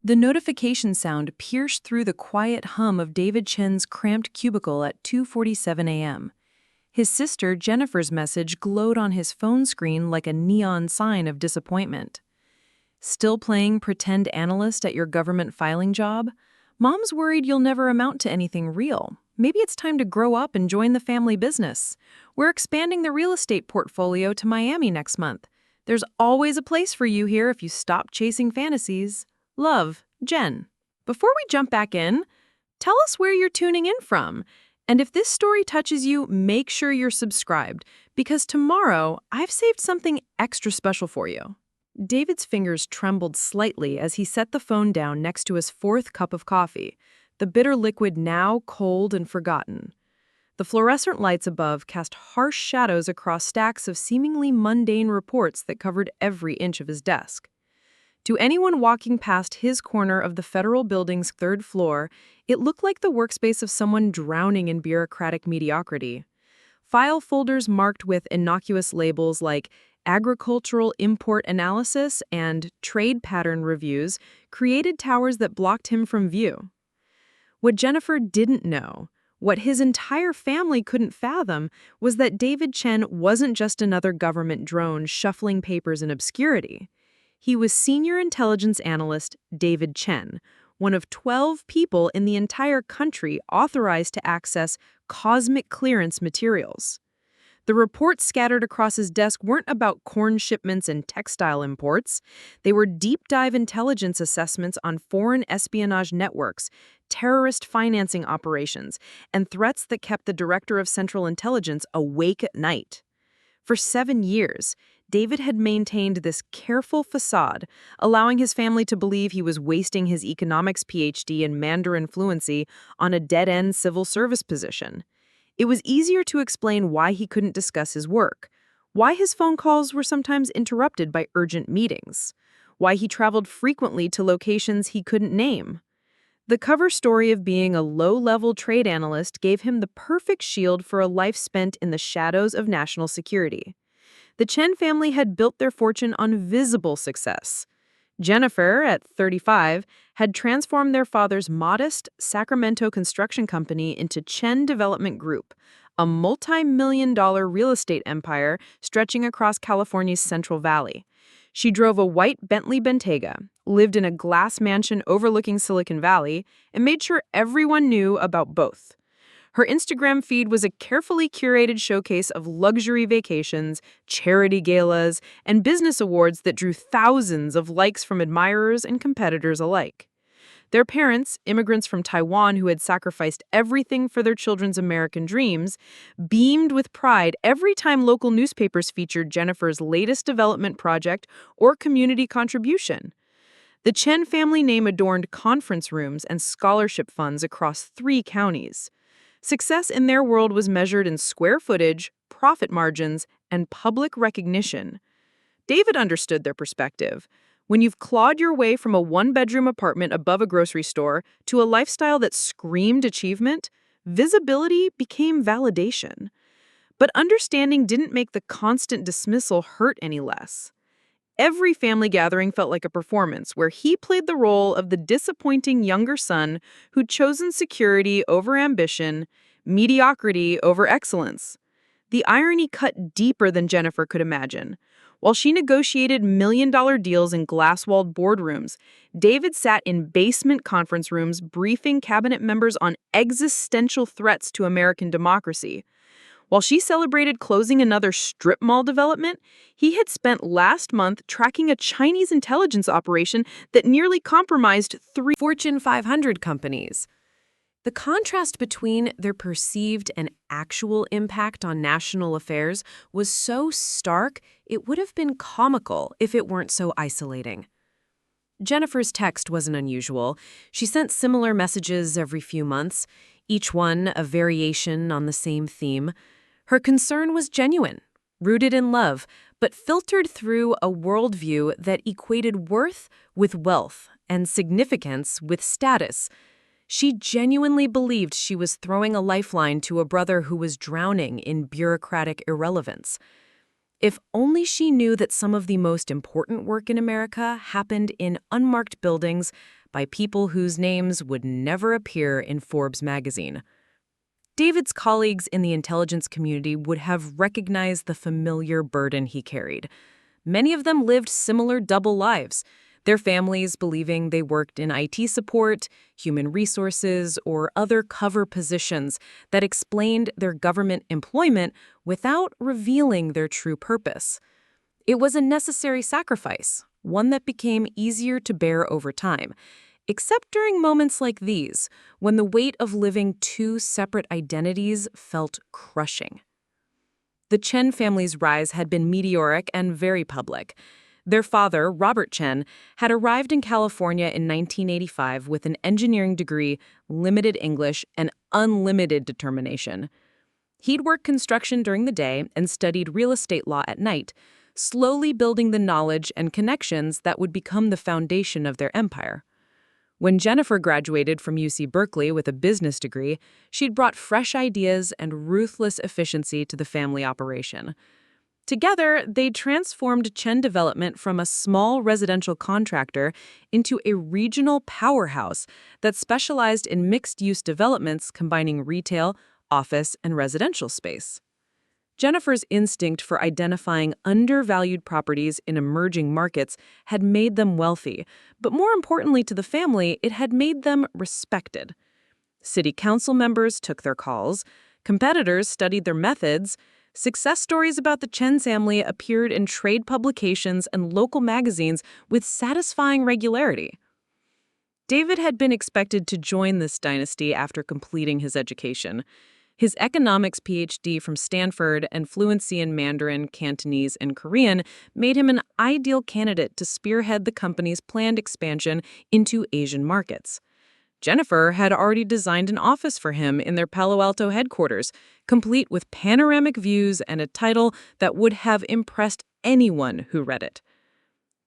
The notification sound pierced through the quiet hum of David Chen's cramped cubicle at 2:47 a.m. His sister Jennifer's message glowed on his phone screen like a neon sign of disappointment. Still playing pretend analyst at your government filing job? Mom's worried you'll never amount to anything real. Maybe it's time to grow up and join the family business. We're expanding the real estate portfolio to Miami next month. There's always a place for you here if you stop chasing fantasies. Love, Jen. Before we jump back in, tell us where you're tuning in from. And if this story touches you, make sure you're subscribed, because tomorrow I've saved something extra special for you. David's fingers trembled slightly as he set the phone down next to his fourth cup of coffee, the bitter liquid now cold and forgotten. The fluorescent lights above cast harsh shadows across stacks of seemingly mundane reports that covered every inch of his desk. To anyone walking past his corner of the federal building's third floor, it looked like the workspace of someone drowning in bureaucratic mediocrity. File folders marked with innocuous labels like agricultural import analysis and trade pattern reviews created towers that blocked him from view. What Jennifer didn't know, what his entire family couldn't fathom, was that David Chen wasn't just another government drone shuffling papers in obscurity. He was senior intelligence analyst David Chen, one of 12 people in the entire country authorized to access cosmic clearance materials. The reports scattered across his desk weren't about corn shipments and textile imports. They were deep-dive intelligence assessments on foreign espionage networks, terrorist financing operations, and threats that kept the Director of Central Intelligence awake at night. For 7 years, David had maintained this careful facade, allowing his family to believe he was wasting his economics PhD and Mandarin fluency on a dead-end civil service position. It was easier to explain why he couldn't discuss his work, why his phone calls were sometimes interrupted by urgent meetings, why he traveled frequently to locations he couldn't name. The cover story of being a low-level trade analyst gave him the perfect shield for a life spent in the shadows of national security. The Chen family had built their fortune on visible success. Jennifer, at 35, had transformed their father's modest Sacramento construction company into Chen Development Group, a multi-million-dollar real estate empire stretching across California's Central Valley. She drove a white Bentley Bentayga, lived in a glass mansion overlooking Silicon Valley, and made sure everyone knew about both. Her Instagram feed was a carefully curated showcase of luxury vacations, charity galas, and business awards that drew thousands of likes from admirers and competitors alike. Their parents, immigrants from Taiwan who had sacrificed everything for their children's American dreams, beamed with pride every time local newspapers featured Jennifer's latest development project or community contribution. The Chen family name adorned conference rooms and scholarship funds across 3 counties. Success in their world was measured in square footage, profit margins, and public recognition. David understood their perspective. When you've clawed your way from a one-bedroom apartment above a grocery store to a lifestyle that screamed achievement, visibility became validation. But understanding didn't make the constant dismissal hurt any less. Every family gathering felt like a performance where he played the role of the disappointing younger son who'd chosen security over ambition, mediocrity over excellence. The irony cut deeper than Jennifer could imagine. While she negotiated million-dollar deals in glass-walled boardrooms, David sat in basement conference rooms briefing cabinet members on existential threats to American democracy. While she celebrated closing another strip mall development, he had spent last month tracking a Chinese intelligence operation that nearly compromised 3 Fortune 500 companies. The contrast between their perceived and actual impact on national affairs was so stark, it would have been comical if it weren't so isolating. Jennifer's text wasn't unusual. She sent similar messages every few months, each one a variation on the same theme. Her concern was genuine, rooted in love, but filtered through a worldview that equated worth with wealth and significance with status. She genuinely believed she was throwing a lifeline to a brother who was drowning in bureaucratic irrelevance. If only she knew that some of the most important work in America happened in unmarked buildings, by people whose names would never appear in Forbes magazine. David's colleagues in the intelligence community would have recognized the familiar burden he carried. Many of them lived similar double lives, their families believing they worked in IT support, human resources, or other cover positions that explained their government employment without revealing their true purpose. It was a necessary sacrifice, one that became easier to bear over time, except during moments like these, when the weight of living two separate identities felt crushing. The Chen family's rise had been meteoric and very public. Their father, Robert Chen, had arrived in California in 1985 with an engineering degree, limited English, and unlimited determination. He'd worked construction during the day and studied real estate law at night, slowly building the knowledge and connections that would become the foundation of their empire. When Jennifer graduated from UC Berkeley with a business degree, she'd brought fresh ideas and ruthless efficiency to the family operation. Together, they transformed Chen Development from a small residential contractor into a regional powerhouse that specialized in mixed-use developments combining retail, office, and residential space. Jennifer's instinct for identifying undervalued properties in emerging markets had made them wealthy, but more importantly to the family, it had made them respected. City council members took their calls, competitors studied their methods. Success stories about the Chen family appeared in trade publications and local magazines with satisfying regularity. David had been expected to join this dynasty after completing his education. His economics PhD from Stanford and fluency in Mandarin, Cantonese, and Korean made him an ideal candidate to spearhead the company's planned expansion into Asian markets. Jennifer had already designed an office for him in their Palo Alto headquarters, complete with panoramic views and a title that would have impressed anyone who read it.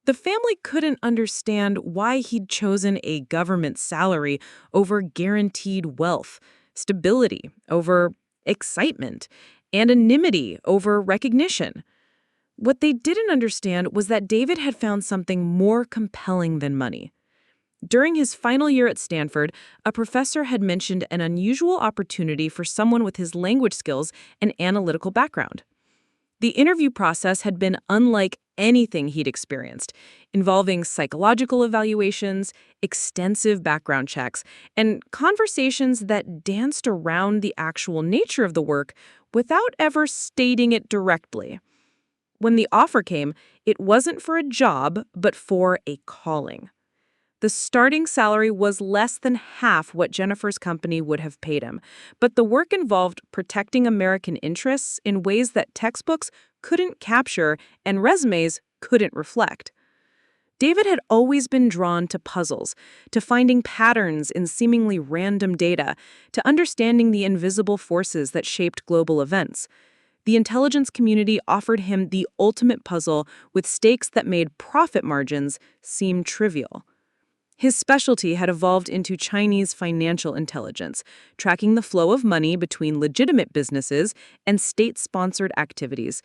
The family couldn't understand why he'd chosen a government salary over guaranteed wealth, stability over excitement, anonymity over recognition. What they didn't understand was that David had found something more compelling than money. During his final year at Stanford, a professor had mentioned an unusual opportunity for someone with his language skills and analytical background. The interview process had been unlike anything he'd experienced, involving psychological evaluations, extensive background checks, and conversations that danced around the actual nature of the work without ever stating it directly. When the offer came, it wasn't for a job, but for a calling. The starting salary was less than half what Jennifer's company would have paid him, but the work involved protecting American interests in ways that textbooks couldn't capture and resumes couldn't reflect. David had always been drawn to puzzles, to finding patterns in seemingly random data, to understanding the invisible forces that shaped global events. The intelligence community offered him the ultimate puzzle with stakes that made profit margins seem trivial. His specialty had evolved into Chinese financial intelligence, tracking the flow of money between legitimate businesses and state-sponsored activities.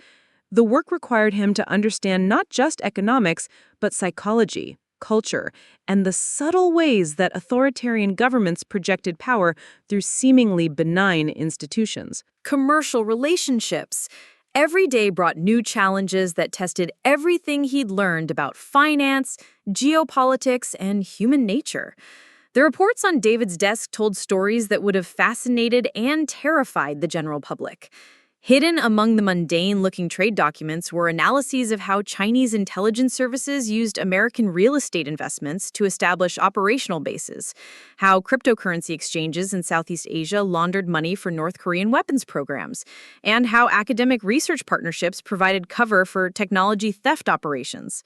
The work required him to understand not just economics, but psychology, culture, and the subtle ways that authoritarian governments projected power through seemingly benign institutions. Commercial relationships. Every day brought new challenges that tested everything he'd learned about finance, geopolitics, and human nature. The reports on David's desk told stories that would have fascinated and terrified the general public. Hidden among the mundane-looking trade documents were analyses of how Chinese intelligence services used American real estate investments to establish operational bases, how cryptocurrency exchanges in Southeast Asia laundered money for North Korean weapons programs, and how academic research partnerships provided cover for technology theft operations.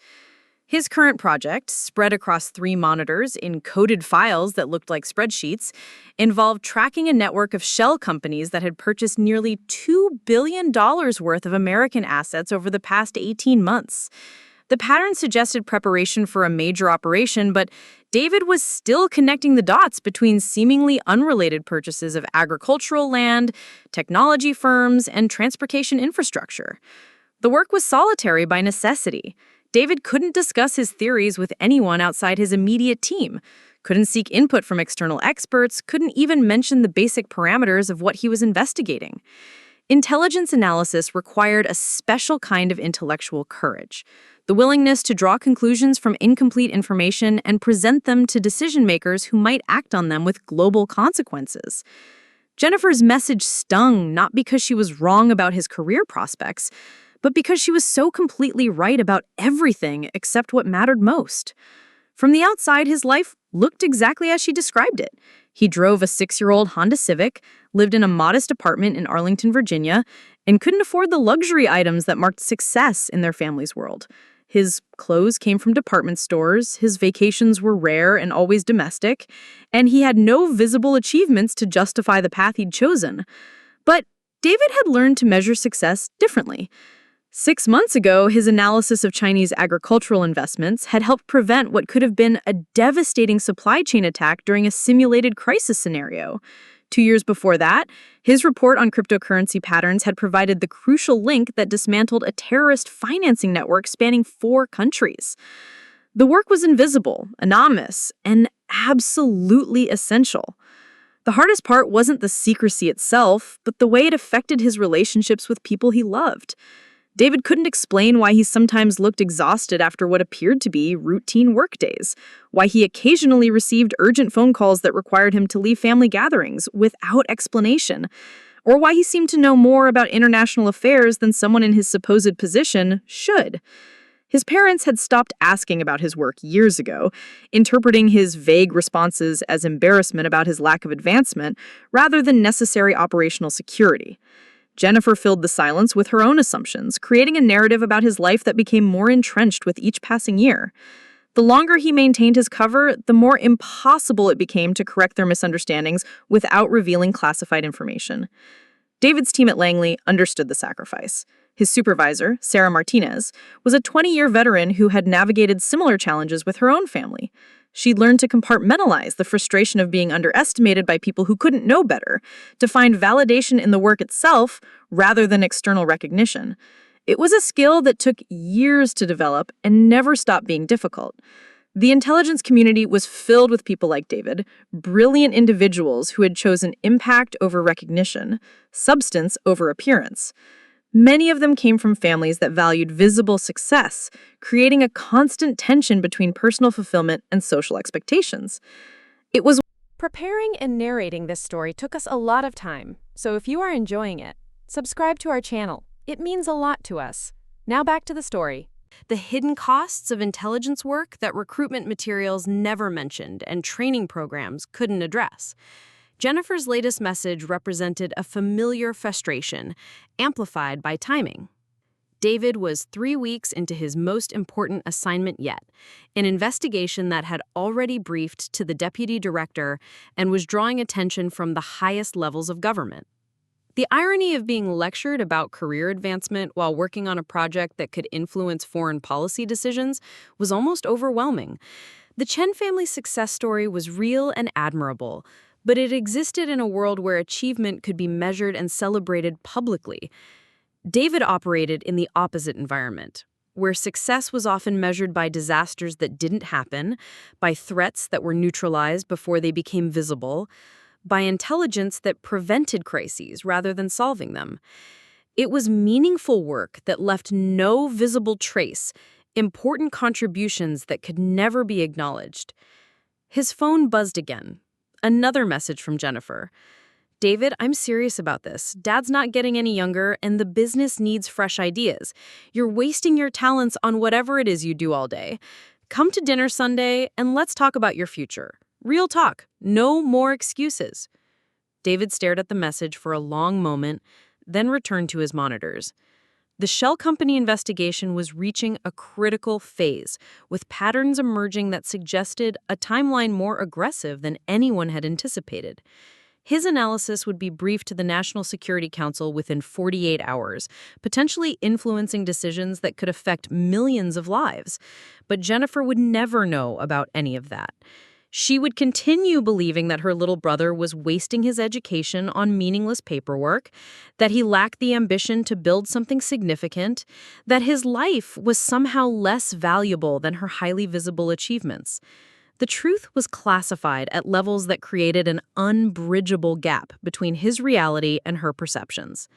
His current project, spread across 3 monitors in coded files that looked like spreadsheets, involved tracking a network of shell companies that had purchased nearly $2 billion worth of American assets over the past 18 months. The pattern suggested preparation for a major operation, but David was still connecting the dots between seemingly unrelated purchases of agricultural land, technology firms, and transportation infrastructure. The work was solitary by necessity. David couldn't discuss his theories with anyone outside his immediate team, couldn't seek input from external experts, couldn't even mention the basic parameters of what he was investigating. Intelligence analysis required a special kind of intellectual courage, the willingness to draw conclusions from incomplete information and present them to decision-makers who might act on them with global consequences. Jennifer's message stung not because she was wrong about his career prospects, but because she was so completely right about everything except what mattered most. From the outside, his life looked exactly as she described it. He drove a 6-year-old Honda Civic, lived in a modest apartment in Arlington, Virginia, and couldn't afford the luxury items that marked success in their family's world. His clothes came from department stores, his vacations were rare and always domestic, and he had no visible achievements to justify the path he'd chosen. But David had learned to measure success differently. 6 months ago, his analysis of Chinese agricultural investments had helped prevent what could have been a devastating supply chain attack during a simulated crisis scenario. 2 years before that, his report on cryptocurrency patterns had provided the crucial link that dismantled a terrorist financing network spanning 4 countries. The work was invisible, anonymous, and absolutely essential. The hardest part wasn't the secrecy itself, but the way it affected his relationships with people he loved. David couldn't explain why he sometimes looked exhausted after what appeared to be routine workdays, why he occasionally received urgent phone calls that required him to leave family gatherings without explanation, or why he seemed to know more about international affairs than someone in his supposed position should. His parents had stopped asking about his work years ago, interpreting his vague responses as embarrassment about his lack of advancement rather than necessary operational security. Jennifer filled the silence with her own assumptions, creating a narrative about his life that became more entrenched with each passing year. The longer he maintained his cover, the more impossible it became to correct their misunderstandings without revealing classified information. David's team at Langley understood the sacrifice. His supervisor, Sarah Martinez, was a 20-year veteran who had navigated similar challenges with her own family. She'd learned to compartmentalize the frustration of being underestimated by people who couldn't know better, to find validation in the work itself rather than external recognition. It was a skill that took years to develop and never stopped being difficult. The intelligence community was filled with people like David, brilliant individuals who had chosen impact over recognition, substance over appearance. Many of them came from families that valued visible success, creating a constant tension between personal fulfillment and social expectations. It was Preparing and narrating this story took us a lot of time, so if you are enjoying it, subscribe to our channel. It means a lot to us. Now back to the story. The hidden costs of intelligence work that recruitment materials never mentioned and training programs couldn't address. Jennifer's latest message represented a familiar frustration, amplified by timing. David was 3 weeks into his most important assignment yet, an investigation that had already briefed to the deputy director and was drawing attention from the highest levels of government. The irony of being lectured about career advancement while working on a project that could influence foreign policy decisions was almost overwhelming. The Chen family's success story was real and admirable, but it existed in a world where achievement could be measured and celebrated publicly. David operated in the opposite environment, where success was often measured by disasters that didn't happen, by threats that were neutralized before they became visible, by intelligence that prevented crises rather than solving them. It was meaningful work that left no visible trace, important contributions that could never be acknowledged. His phone buzzed again. Another message from Jennifer. David, I'm serious about this. Dad's not getting any younger, and the business needs fresh ideas. You're wasting your talents on whatever it is you do all day. Come to dinner Sunday, and let's talk about your future. Real talk. No more excuses. David stared at the message for a long moment, then returned to his monitors. The Shell Company investigation was reaching a critical phase, with patterns emerging that suggested a timeline more aggressive than anyone had anticipated. His analysis would be briefed to the National Security Council within 48 hours, potentially influencing decisions that could affect millions of lives. But Jennifer would never know about any of that. She would continue believing that her little brother was wasting his education on meaningless paperwork, that he lacked the ambition to build something significant, that his life was somehow less valuable than her highly visible achievements. The truth was classified at levels that created an unbridgeable gap between his reality and her perceptions.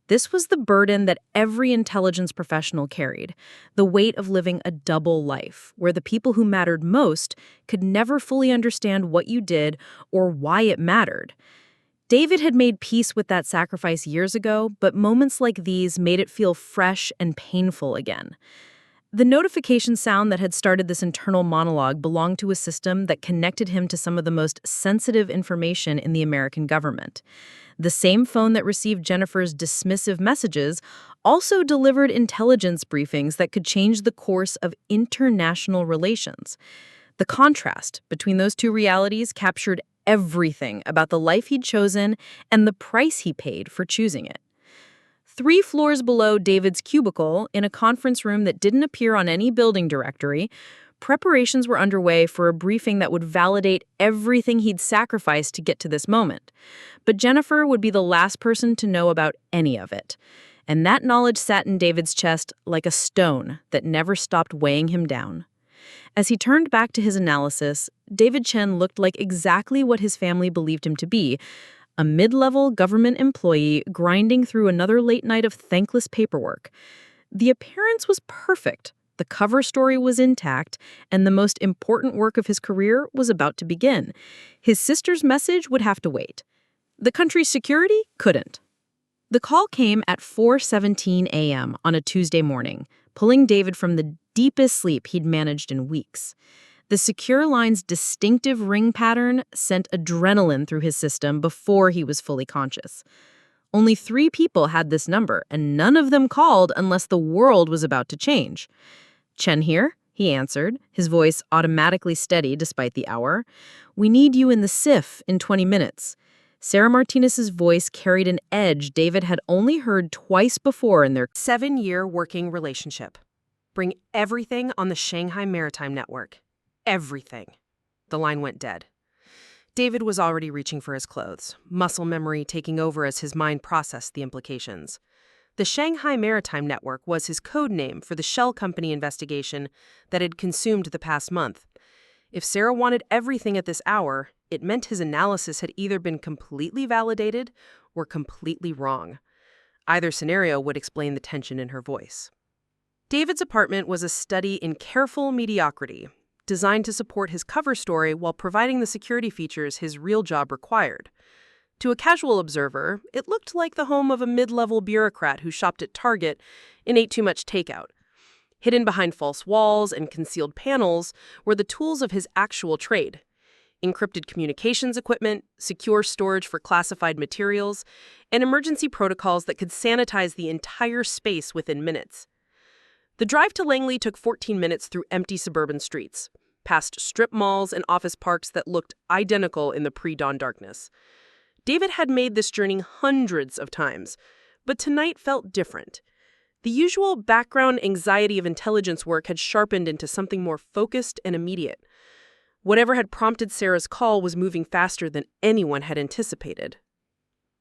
This was the burden that every intelligence professional carried, the weight of living a double life, where the people who mattered most could never fully understand what you did or why it mattered. David had made peace with that sacrifice years ago, but moments like these made it feel fresh and painful again. The notification sound that had started this internal monologue belonged to a system that connected him to some of the most sensitive information in the American government. The same phone that received Jennifer's dismissive messages also delivered intelligence briefings that could change the course of international relations. The contrast between those two realities captured everything about the life he'd chosen and the price he paid for choosing it. 3 floors below David's cubicle, in a conference room that didn't appear on any building directory, preparations were underway for a briefing that would validate everything he'd sacrificed to get to this moment. But Jennifer would be the last person to know about any of it. And that knowledge sat in David's chest like a stone that never stopped weighing him down. As he turned back to his analysis, David Chen looked like exactly what his family believed him to be, a mid-level government employee grinding through another late night of thankless paperwork. The appearance was perfect, the cover story was intact, and the most important work of his career was about to begin. His sister's message would have to wait. The country's security couldn't. The call came at 4:17 a.m. on a Tuesday morning, pulling David from the deepest sleep he'd managed in weeks. The secure line's distinctive ring pattern sent adrenaline through his system before he was fully conscious. Only 3 people had this number, and none of them called unless the world was about to change. "Chen here," he answered, his voice automatically steady despite the hour. "We need you in the SIF in 20 minutes. Sarah Martinez's voice carried an edge David had only heard twice before in their 7-year working relationship. Bring everything on the Shanghai Maritime Network. Everything. The line went dead. David was already reaching for his clothes, muscle memory taking over as his mind processed the implications. The Shanghai Maritime Network was his code name for the shell company investigation that had consumed the past month. If Sarah wanted everything at this hour, it meant his analysis had either been completely validated or completely wrong. Either scenario would explain the tension in her voice. David's apartment was a study in careful mediocrity, designed to support his cover story while providing the security features his real job required. To a casual observer, it looked like the home of a mid-level bureaucrat who shopped at Target and ate too much takeout. Hidden behind false walls and concealed panels were the tools of his actual trade: encrypted communications equipment, secure storage for classified materials, and emergency protocols that could sanitize the entire space within minutes. The drive to Langley took 14 minutes through empty suburban streets, past strip malls and office parks that looked identical in the pre-dawn darkness. David had made this journey hundreds of times, but tonight felt different. The usual background anxiety of intelligence work had sharpened into something more focused and immediate. Whatever had prompted Sarah's call was moving faster than anyone had anticipated.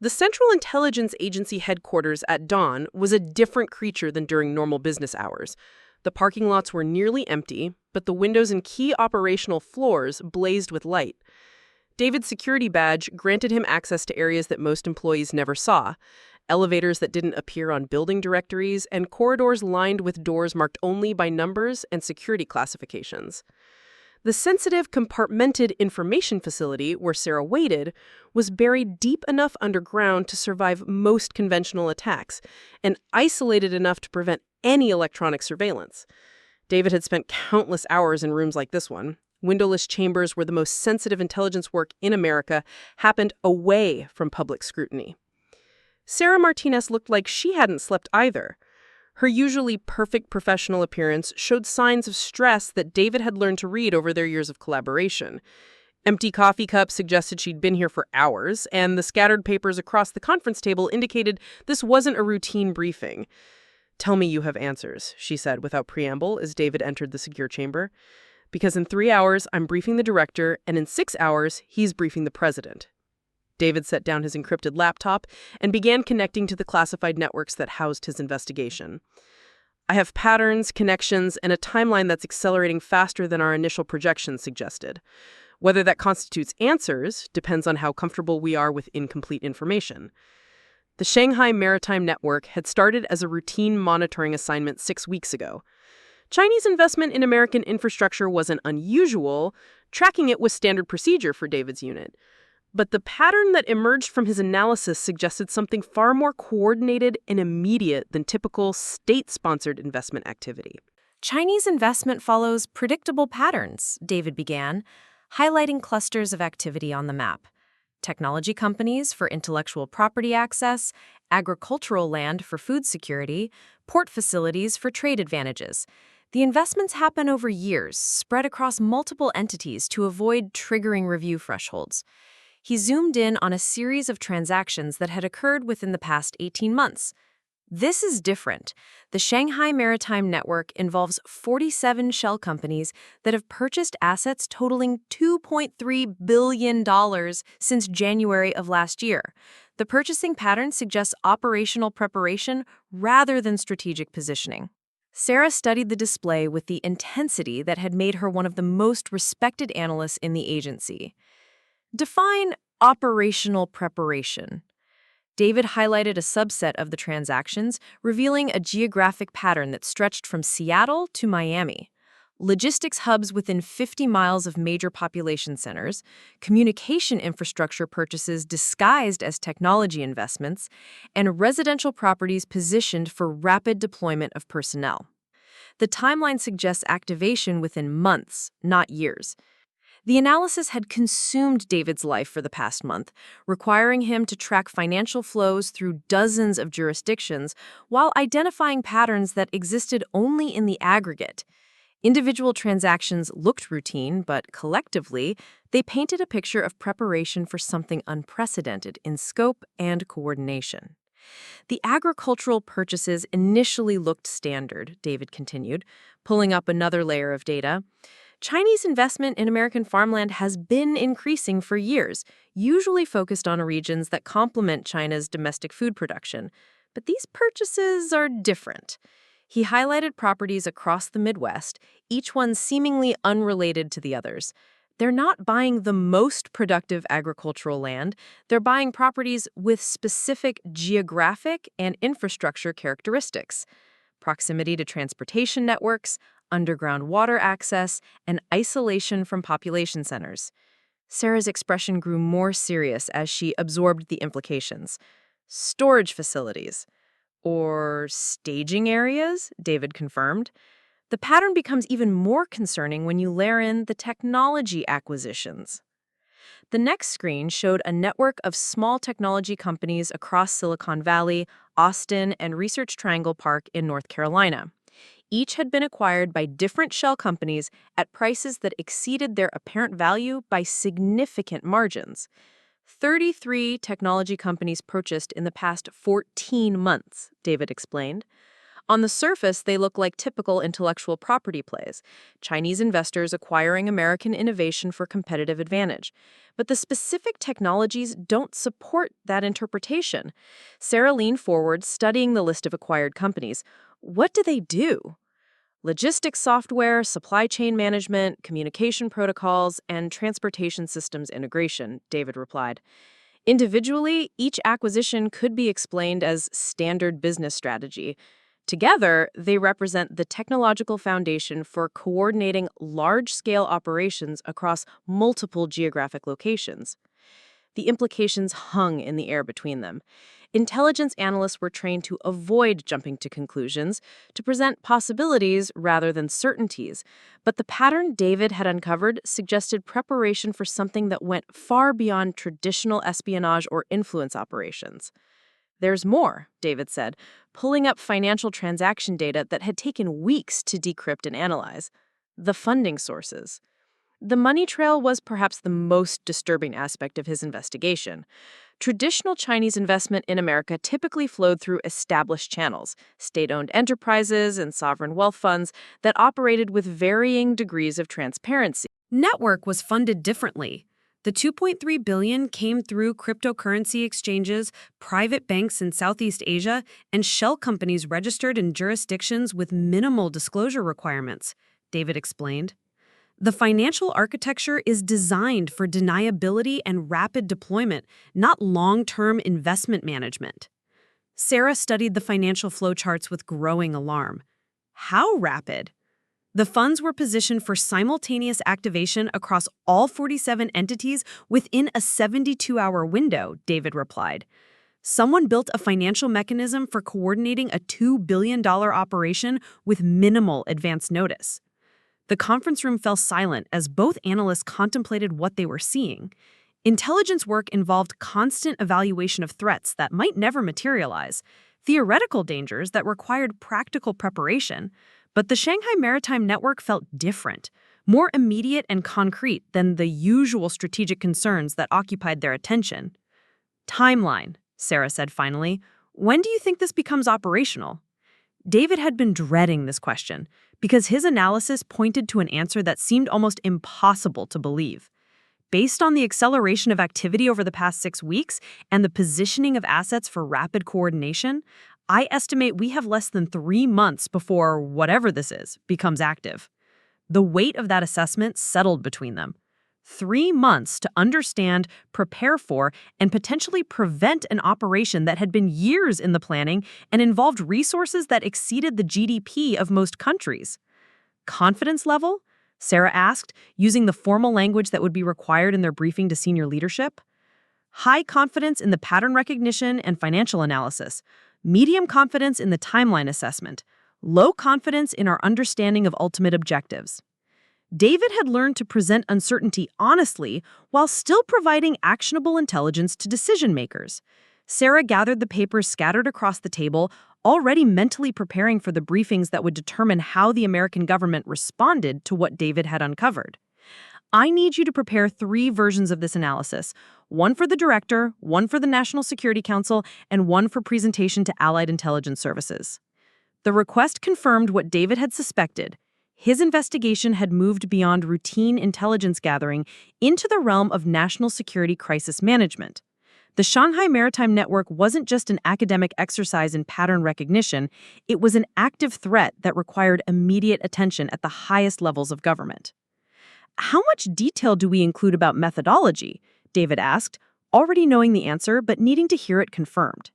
The Central Intelligence Agency headquarters at dawn was a different creature than during normal business hours. The parking lots were nearly empty, but the windows and key operational floors blazed with light. David's security badge granted him access to areas that most employees never saw: elevators that didn't appear on building directories, and corridors lined with doors marked only by numbers and security classifications. The sensitive, compartmented information facility where Sarah waited was buried deep enough underground to survive most conventional attacks and isolated enough to prevent any electronic surveillance. David had spent countless hours in rooms like this one. Windowless chambers where the most sensitive intelligence work in America happened away from public scrutiny. Sarah Martinez looked like she hadn't slept either. Her usually perfect professional appearance showed signs of stress that David had learned to read over their years of collaboration. Empty coffee cups suggested she'd been here for hours, and the scattered papers across the conference table indicated this wasn't a routine briefing. "Tell me you have answers," she said without preamble as David entered the secure chamber. "Because in 3 hours, I'm briefing the director, and in 6 hours, he's briefing the president." David set down his encrypted laptop and began connecting to the classified networks that housed his investigation. I have patterns, connections, and a timeline that's accelerating faster than our initial projections suggested. Whether that constitutes answers depends on how comfortable we are with incomplete information. The Shanghai Maritime Network had started as a routine monitoring assignment 6 weeks ago. Chinese investment in American infrastructure wasn't unusual. Tracking it was standard procedure for David's unit. But the pattern that emerged from his analysis suggested something far more coordinated and immediate than typical state-sponsored investment activity. Chinese investment follows predictable patterns, David began, highlighting clusters of activity on the map. Technology companies for intellectual property access, agricultural land for food security, port facilities for trade advantages. The investments happen over years, spread across multiple entities to avoid triggering review thresholds. He zoomed in on a series of transactions that had occurred within the past 18 months. This is different. The Shanghai Maritime Network involves 47 shell companies that have purchased assets totaling $2.3 billion since January of last year. The purchasing pattern suggests operational preparation rather than strategic positioning. Sarah studied the display with the intensity that had made her one of the most respected analysts in the agency. Define operational preparation. David highlighted a subset of the transactions, revealing a geographic pattern that stretched from Seattle to Miami. Logistics hubs within 50 miles of major population centers, communication infrastructure purchases disguised as technology investments, and residential properties positioned for rapid deployment of personnel. The timeline suggests activation within months, not years. The analysis had consumed David's life for the past month, requiring him to track financial flows through dozens of jurisdictions while identifying patterns that existed only in the aggregate. Individual transactions looked routine, but collectively, they painted a picture of preparation for something unprecedented in scope and coordination. The agricultural purchases initially looked standard, David continued, pulling up another layer of data. Chinese investment in American farmland has been increasing for years, usually focused on regions that complement China's domestic food production. But these purchases are different. He highlighted properties across the Midwest, each one seemingly unrelated to the others. They're not buying the most productive agricultural land. They're buying properties with specific geographic and infrastructure characteristics. Proximity to transportation networks, underground water access, and isolation from population centers. Sarah's expression grew more serious as she absorbed the implications. Storage facilities. Or staging areas, David confirmed. The pattern becomes even more concerning when you layer in the technology acquisitions. The next screen showed a network of small technology companies across Silicon Valley, Austin, and Research Triangle Park in North Carolina. Each had been acquired by different shell companies at prices that exceeded their apparent value by significant margins. 33 technology companies purchased in the past 14 months, David explained. On the surface, they look like typical intellectual property plays, Chinese investors acquiring American innovation for competitive advantage. But the specific technologies don't support that interpretation. Sarah leaned forward, studying the list of acquired companies. What do they do? Logistics software, supply chain management, communication protocols, and transportation systems integration, David replied. Individually, each acquisition could be explained as standard business strategy. Together, they represent the technological foundation for coordinating large-scale operations across multiple geographic locations. The implications hung in the air between them. Intelligence analysts were trained to avoid jumping to conclusions, to present possibilities rather than certainties. But the pattern David had uncovered suggested preparation for something that went far beyond traditional espionage or influence operations. There's more, David said, pulling up financial transaction data that had taken weeks to decrypt and analyze. The funding sources. The money trail was perhaps the most disturbing aspect of his investigation. Traditional Chinese investment in America typically flowed through established channels, state-owned enterprises and sovereign wealth funds that operated with varying degrees of transparency. Network was funded differently. The $2.3 billion came through cryptocurrency exchanges, private banks in Southeast Asia, and shell companies registered in jurisdictions with minimal disclosure requirements, David explained. The financial architecture is designed for deniability and rapid deployment, not long-term investment management. Sarah studied the financial flowcharts with growing alarm. How rapid? The funds were positioned for simultaneous activation across all 47 entities within a 72-hour window, David replied. Someone built a financial mechanism for coordinating a $2 billion operation with minimal advance notice. The conference room fell silent as both analysts contemplated what they were seeing. Intelligence work involved constant evaluation of threats that might never materialize, theoretical dangers that required practical preparation, but the Shanghai Maritime Network felt different, more immediate and concrete than the usual strategic concerns that occupied their attention. Timeline, Sarah said finally. When do you think this becomes operational? David had been dreading this question because his analysis pointed to an answer that seemed almost impossible to believe. Based on the acceleration of activity over the past 6 weeks and the positioning of assets for rapid coordination, I estimate we have less than 3 months before whatever this is becomes active. The weight of that assessment settled between them. 3 months to understand, prepare for, and potentially prevent an operation that had been years in the planning and involved resources that exceeded the GDP of most countries. Confidence level? Sarah asked, using the formal language that would be required in their briefing to senior leadership. High confidence in the pattern recognition and financial analysis. Medium confidence in the timeline assessment. Low confidence in our understanding of ultimate objectives. David had learned to present uncertainty honestly while still providing actionable intelligence to decision makers. Sarah gathered the papers scattered across the table, already mentally preparing for the briefings that would determine how the American government responded to what David had uncovered. I need you to prepare 3 versions of this analysis, one for the director, one for the National Security Council, and one for presentation to Allied Intelligence Services. The request confirmed what David had suspected. His investigation had moved beyond routine intelligence gathering into the realm of national security crisis management. The Shanghai Maritime Network wasn't just an academic exercise in pattern recognition, it was an active threat that required immediate attention at the highest levels of government. How much detail do we include about methodology? David asked, already knowing the answer but needing to hear it confirmed.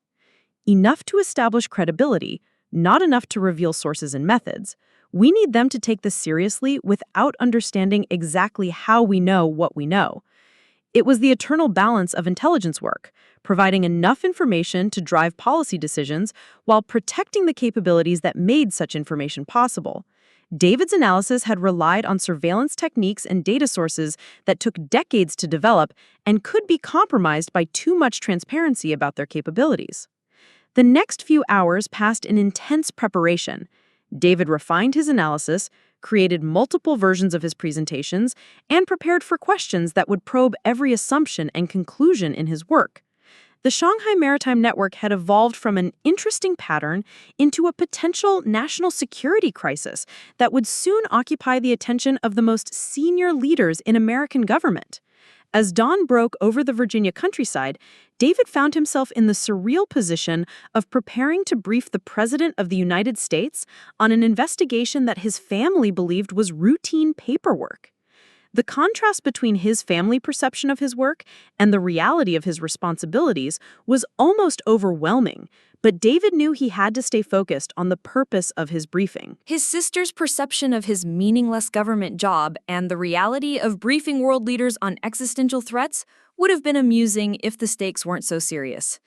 Enough to establish credibility, not enough to reveal sources and methods. We need them to take this seriously without understanding exactly how we know what we know. It was the eternal balance of intelligence work, providing enough information to drive policy decisions while protecting the capabilities that made such information possible. David's analysis had relied on surveillance techniques and data sources that took decades to develop and could be compromised by too much transparency about their capabilities. The next few hours passed in intense preparation. David refined his analysis, created multiple versions of his presentations, and prepared for questions that would probe every assumption and conclusion in his work. The Shanghai Maritime Network had evolved from an interesting pattern into a potential national security crisis that would soon occupy the attention of the most senior leaders in American government. As dawn broke over the Virginia countryside, David found himself in the surreal position of preparing to brief the President of the United States on an investigation that his family believed was routine paperwork. The contrast between his family perception of his work and the reality of his responsibilities was almost overwhelming, but David knew he had to stay focused on the purpose of his briefing. His sister's perception of his meaningless government job and the reality of briefing world leaders on existential threats would have been amusing if the stakes weren't so serious.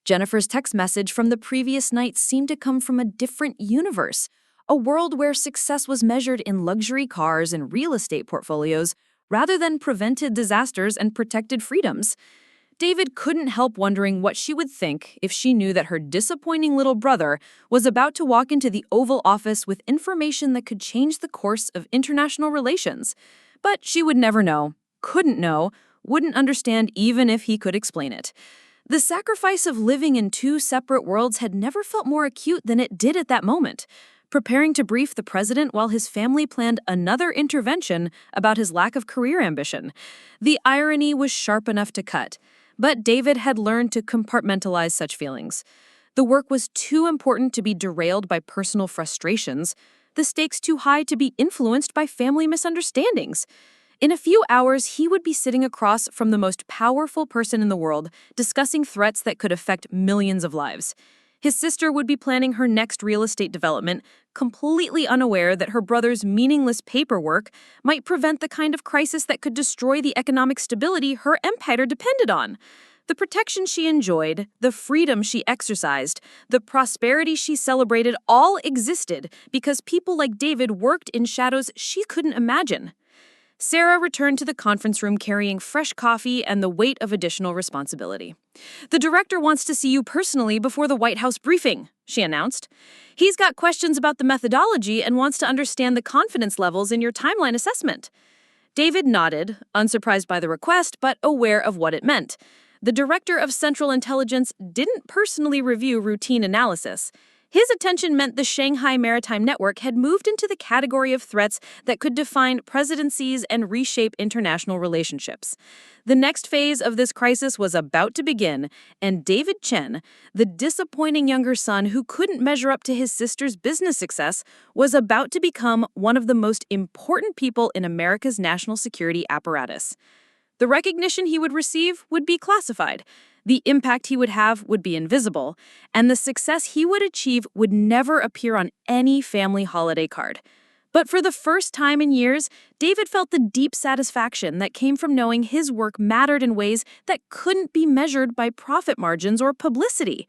Jennifer's text message from the previous night seemed to come from a different universe, a world where success was measured in luxury cars and real estate portfolios rather than prevented disasters and protected freedoms. David couldn't help wondering what she would think if she knew that her disappointing little brother was about to walk into the Oval Office with information that could change the course of international relations. But she would never know, couldn't know, wouldn't understand even if he could explain it. The sacrifice of living in 2 separate worlds had never felt more acute than it did at that moment. preparing to brief the president while his family planned another intervention about his lack of career ambition. The irony was sharp enough to cut, but David had learned to compartmentalize such feelings. The work was too important to be derailed by personal frustrations, the stakes too high to be influenced by family misunderstandings. In a few hours, he would be sitting across from the most powerful person in the world, discussing threats that could affect millions of lives. His sister would be planning her next real estate development, completely unaware that her brother's meaningless paperwork might prevent the kind of crisis that could destroy the economic stability her empire depended on. The protection she enjoyed, the freedom she exercised, the prosperity she celebrated all existed because people like David worked in shadows she couldn't imagine. Sarah returned to the conference room carrying fresh coffee and the weight of additional responsibility. "The director wants to see you personally before the White House briefing," she announced. "He's got questions about the methodology and wants to understand the confidence levels in your timeline assessment." David nodded, unsurprised by the request, but aware of what it meant. The director of Central Intelligence didn't personally review routine analysis. His attention meant the Shanghai Maritime Network had moved into the category of threats that could define presidencies and reshape international relationships. The next phase of this crisis was about to begin, and David Chen, the disappointing younger son who couldn't measure up to his sister's business success, was about to become one of the most important people in America's national security apparatus. The recognition he would receive would be classified. The impact he would have would be invisible, and the success he would achieve would never appear on any family holiday card. But for the first time in years, David felt the deep satisfaction that came from knowing his work mattered in ways that couldn't be measured by profit margins or publicity.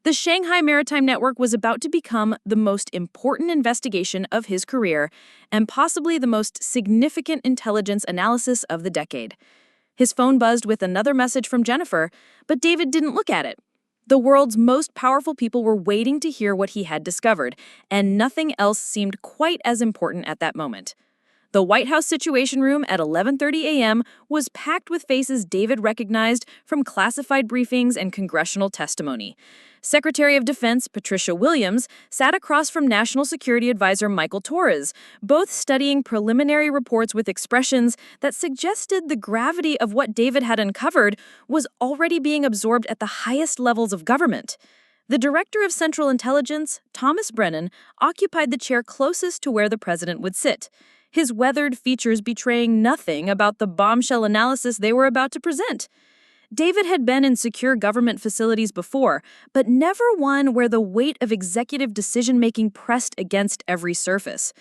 The Shanghai Maritime Network was about to become the most important investigation of his career and possibly the most significant intelligence analysis of the decade. His phone buzzed with another message from Jennifer, but David didn't look at it. The world's most powerful people were waiting to hear what he had discovered, and nothing else seemed quite as important at that moment. The White House Situation Room at 11:30 a.m. was packed with faces David recognized from classified briefings and congressional testimony. Secretary of Defense Patricia Williams sat across from National Security Advisor Michael Torres, both studying preliminary reports with expressions that suggested the gravity of what David had uncovered was already being absorbed at the highest levels of government. The Director of Central Intelligence, Thomas Brennan, occupied the chair closest to where the president would sit, his weathered features betraying nothing about the bombshell analysis they were about to present. David had been in secure government facilities before, but never one where the weight of executive decision-making pressed against every surface.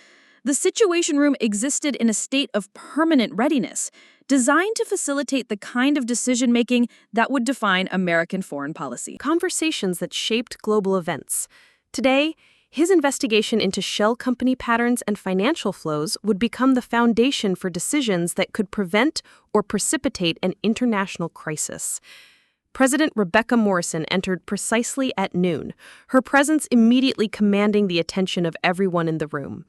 The Situation Room existed in a state of permanent readiness, designed to facilitate the kind of decision-making that would define American foreign policy. Conversations that shaped global events. Today, his investigation into shell company patterns and financial flows would become the foundation for decisions that could prevent or precipitate an international crisis. President Rebecca Morrison entered precisely at noon, her presence immediately commanding the attention of everyone in the room.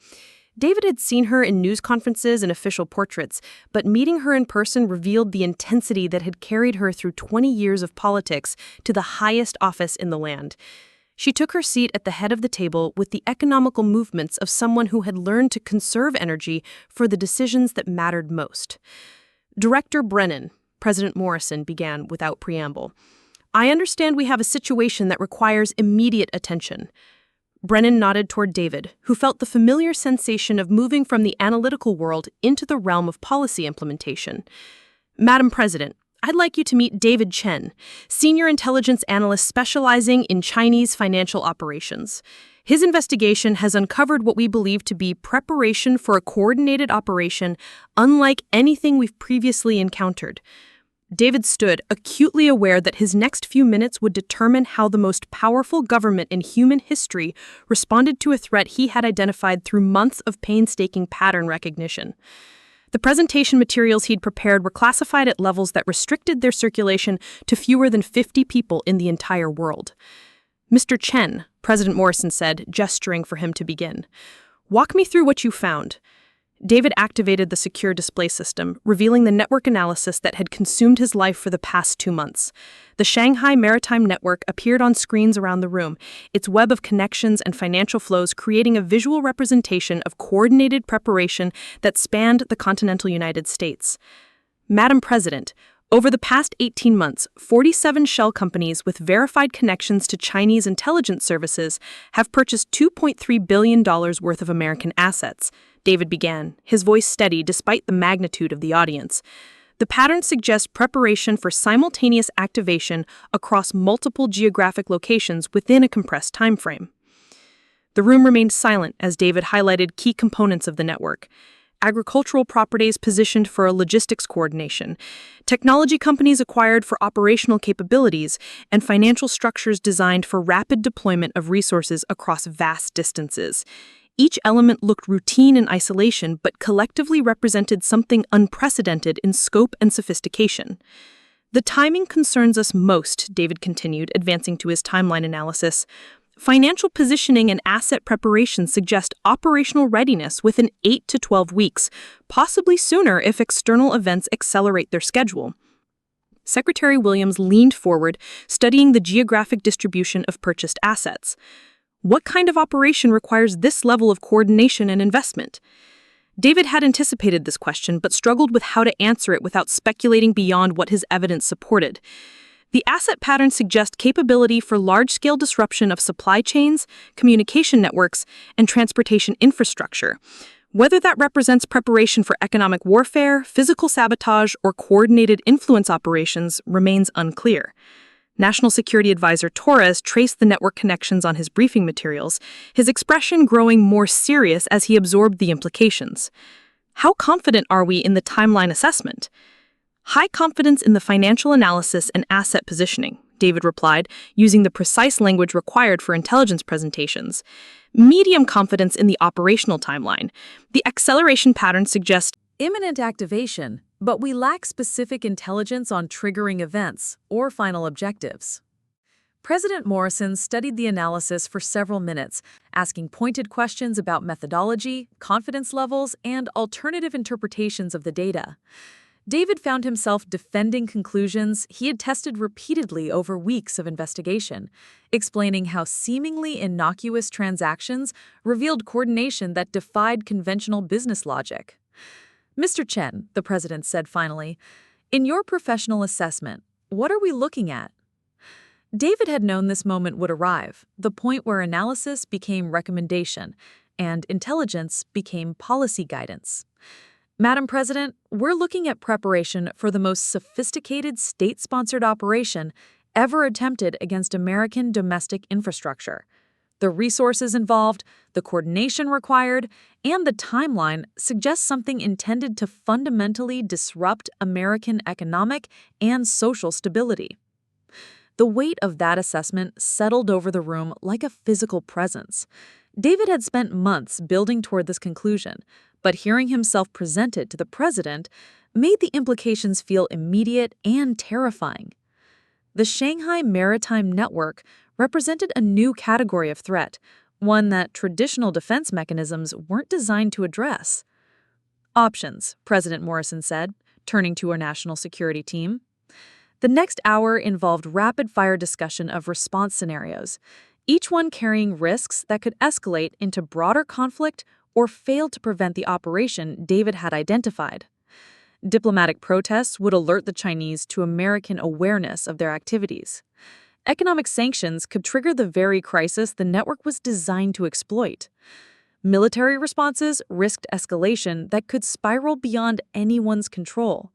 David had seen her in news conferences and official portraits, but meeting her in person revealed the intensity that had carried her through 20 years of politics to the highest office in the land. She took her seat at the head of the table with the economical movements of someone who had learned to conserve energy for the decisions that mattered most. Director Brennan, President Morrison began without preamble. "I understand we have a situation that requires immediate attention." Brennan nodded toward David, who felt the familiar sensation of moving from the analytical world into the realm of policy implementation. "Madam President, I'd like you to meet David Chen, senior intelligence analyst specializing in Chinese financial operations. His investigation has uncovered what we believe to be preparation for a coordinated operation unlike anything we've previously encountered." David stood, acutely aware that his next few minutes would determine how the most powerful government in human history responded to a threat he had identified through months of painstaking pattern recognition. The presentation materials he'd prepared were classified at levels that restricted their circulation to fewer than 50 people in the entire world. "Mr. Chen," President Morrison said, gesturing for him to begin, "walk me through what you found." David activated the secure display system, revealing the network analysis that had consumed his life for the past 2 months. The Shanghai Maritime Network appeared on screens around the room, its web of connections and financial flows creating a visual representation of coordinated preparation that spanned the continental United States. Madam President, over the past 18 months, 47 shell companies with verified connections to Chinese intelligence services have purchased $2.3 billion worth of American assets. David began, his voice steady despite the magnitude of the audience. The pattern suggests preparation for simultaneous activation across multiple geographic locations within a compressed time frame. The room remained silent as David highlighted key components of the network. Agricultural properties positioned for a logistics coordination, technology companies acquired for operational capabilities, and financial structures designed for rapid deployment of resources across vast distances. Each element looked routine in isolation, but collectively represented something unprecedented in scope and sophistication. The timing concerns us most, David continued, advancing to his timeline analysis. Financial positioning and asset preparation suggest operational readiness within 8 to 12 weeks, possibly sooner if external events accelerate their schedule. Secretary Williams leaned forward, studying the geographic distribution of purchased assets. What kind of operation requires this level of coordination and investment? David had anticipated this question, but struggled with how to answer it without speculating beyond what his evidence supported. The asset pattern suggests capability for large-scale disruption of supply chains, communication networks, and transportation infrastructure. Whether that represents preparation for economic warfare, physical sabotage, or coordinated influence operations remains unclear. National Security Advisor Torres traced the network connections on his briefing materials, his expression growing more serious as he absorbed the implications. How confident are we in the timeline assessment? High confidence in the financial analysis and asset positioning, David replied, using the precise language required for intelligence presentations. Medium confidence in the operational timeline. The acceleration pattern suggests imminent activation, but we lack specific intelligence on triggering events or final objectives. President Morrison studied the analysis for several minutes, asking pointed questions about methodology, confidence levels, and alternative interpretations of the data. David found himself defending conclusions he had tested repeatedly over weeks of investigation, explaining how seemingly innocuous transactions revealed coordination that defied conventional business logic. Mr. Chen, the president said finally, in your professional assessment, what are we looking at? David had known this moment would arrive, the point where analysis became recommendation and intelligence became policy guidance. Madam President, we're looking at preparation for the most sophisticated state-sponsored operation ever attempted against American domestic infrastructure. The resources involved, the coordination required, and the timeline suggest something intended to fundamentally disrupt American economic and social stability. The weight of that assessment settled over the room like a physical presence. David had spent months building toward this conclusion, but hearing himself presented to the president made the implications feel immediate and terrifying. The Shanghai Maritime Network represented a new category of threat, one that traditional defense mechanisms weren't designed to address. Options, President Morrison said, turning to our national security team. The next hour involved rapid-fire discussion of response scenarios, each one carrying risks that could escalate into broader conflict or fail to prevent the operation David had identified. Diplomatic protests would alert the Chinese to American awareness of their activities. Economic sanctions could trigger the very crisis the network was designed to exploit. Military responses risked escalation that could spiral beyond anyone's control.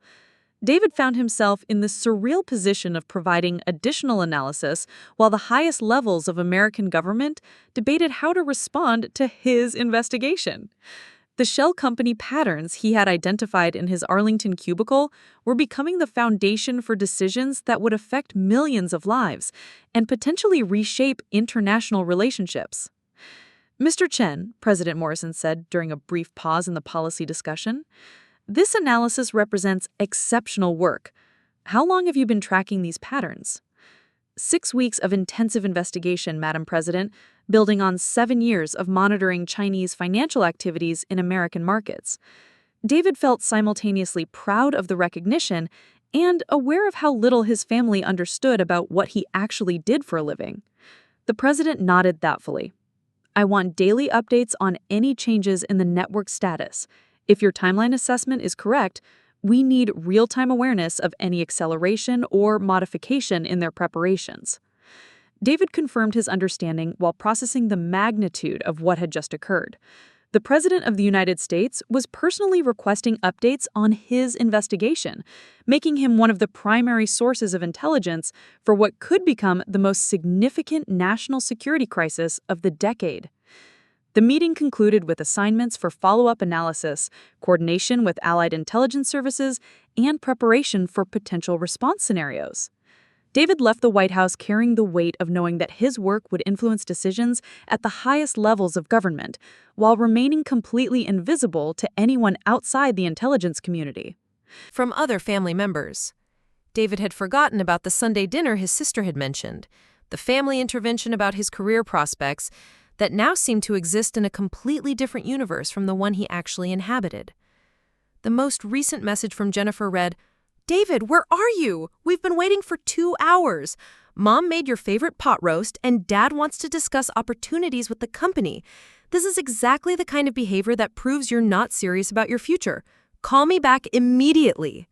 David found himself in the surreal position of providing additional analysis while the highest levels of American government debated how to respond to his investigation. The shell company patterns he had identified in his Arlington cubicle were becoming the foundation for decisions that would affect millions of lives and potentially reshape international relationships. Mr. Chen, President Morrison said during a brief pause in the policy discussion, this analysis represents exceptional work. How long have you been tracking these patterns? 6 weeks of intensive investigation, Madam President, building on 7 years of monitoring Chinese financial activities in American markets. David felt simultaneously proud of the recognition and aware of how little his family understood about what he actually did for a living. The president nodded thoughtfully. I want daily updates on any changes in the network status. If your timeline assessment is correct, we need real-time awareness of any acceleration or modification in their preparations. David confirmed his understanding while processing the magnitude of what had just occurred. The President of the United States was personally requesting updates on his investigation, making him one of the primary sources of intelligence for what could become the most significant national security crisis of the decade. The meeting concluded with assignments for follow-up analysis, coordination with allied intelligence services, and preparation for potential response scenarios. David left the White House carrying the weight of knowing that his work would influence decisions at the highest levels of government, while remaining completely invisible to anyone outside the intelligence community. From other family members. David had forgotten about the Sunday dinner his sister had mentioned, the family intervention about his career prospects that now seemed to exist in a completely different universe from the one he actually inhabited. The most recent message from Jennifer read, "David, where are you? We've been waiting for 2 hours. Mom made your favorite pot roast, and Dad wants to discuss opportunities with the company. This is exactly the kind of behavior that proves you're not serious about your future. Call me back immediately."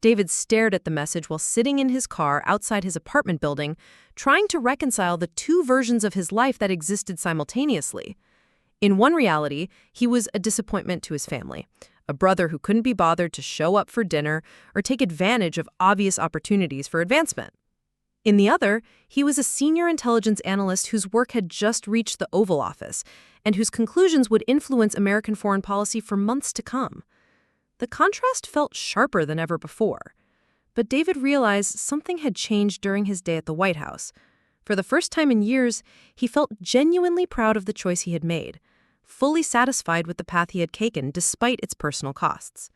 David stared at the message while sitting in his car outside his apartment building, trying to reconcile the two versions of his life that existed simultaneously. In one reality, he was a disappointment to his family, a brother who couldn't be bothered to show up for dinner or take advantage of obvious opportunities for advancement. In the other, he was a senior intelligence analyst whose work had just reached the Oval Office and whose conclusions would influence American foreign policy for months to come. The contrast felt sharper than ever before. But David realized something had changed during his day at the White House. For the first time in years, he felt genuinely proud of the choice he had made, fully satisfied with the path he had taken despite its personal costs.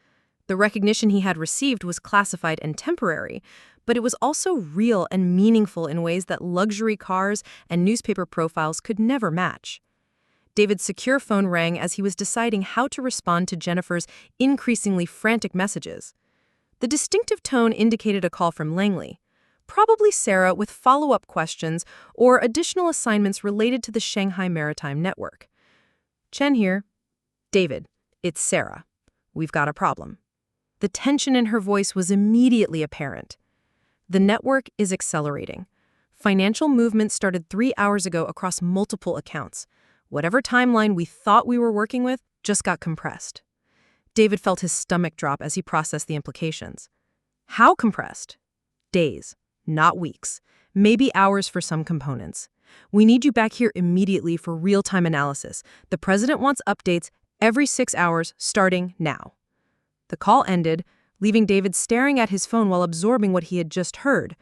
The recognition he had received was classified and temporary, but it was also real and meaningful in ways that luxury cars and newspaper profiles could never match. David's secure phone rang as he was deciding how to respond to Jennifer's increasingly frantic messages. The distinctive tone indicated a call from Langley, probably Sarah with follow-up questions or additional assignments related to the Shanghai Maritime Network. "Chen here." "David, it's Sarah. We've got a problem." The tension in her voice was immediately apparent. "The network is accelerating. Financial movement started 3 hours ago across multiple accounts. Whatever timeline we thought we were working with just got compressed." David felt his stomach drop as he processed the implications. "How compressed?" "Days, not weeks. Maybe hours for some components. We need you back here immediately for real-time analysis. The president wants updates every 6 hours, starting now." The call ended, leaving David staring at his phone while absorbing what he had just heard.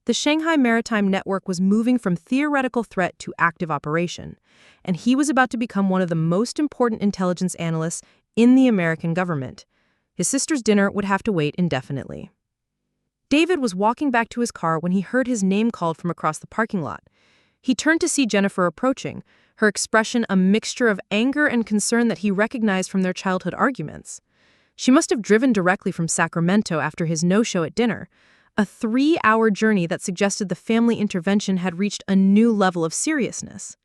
The Shanghai Maritime Network was moving from theoretical threat to active operation, and he was about to become one of the most important intelligence analysts in the American government. His sister's dinner would have to wait indefinitely. David was walking back to his car when he heard his name called from across the parking lot. He turned to see Jennifer approaching, her expression a mixture of anger and concern that he recognized from their childhood arguments. She must have driven directly from Sacramento after his no-show at dinner, a 3-hour journey that suggested the family intervention had reached a new level of seriousness.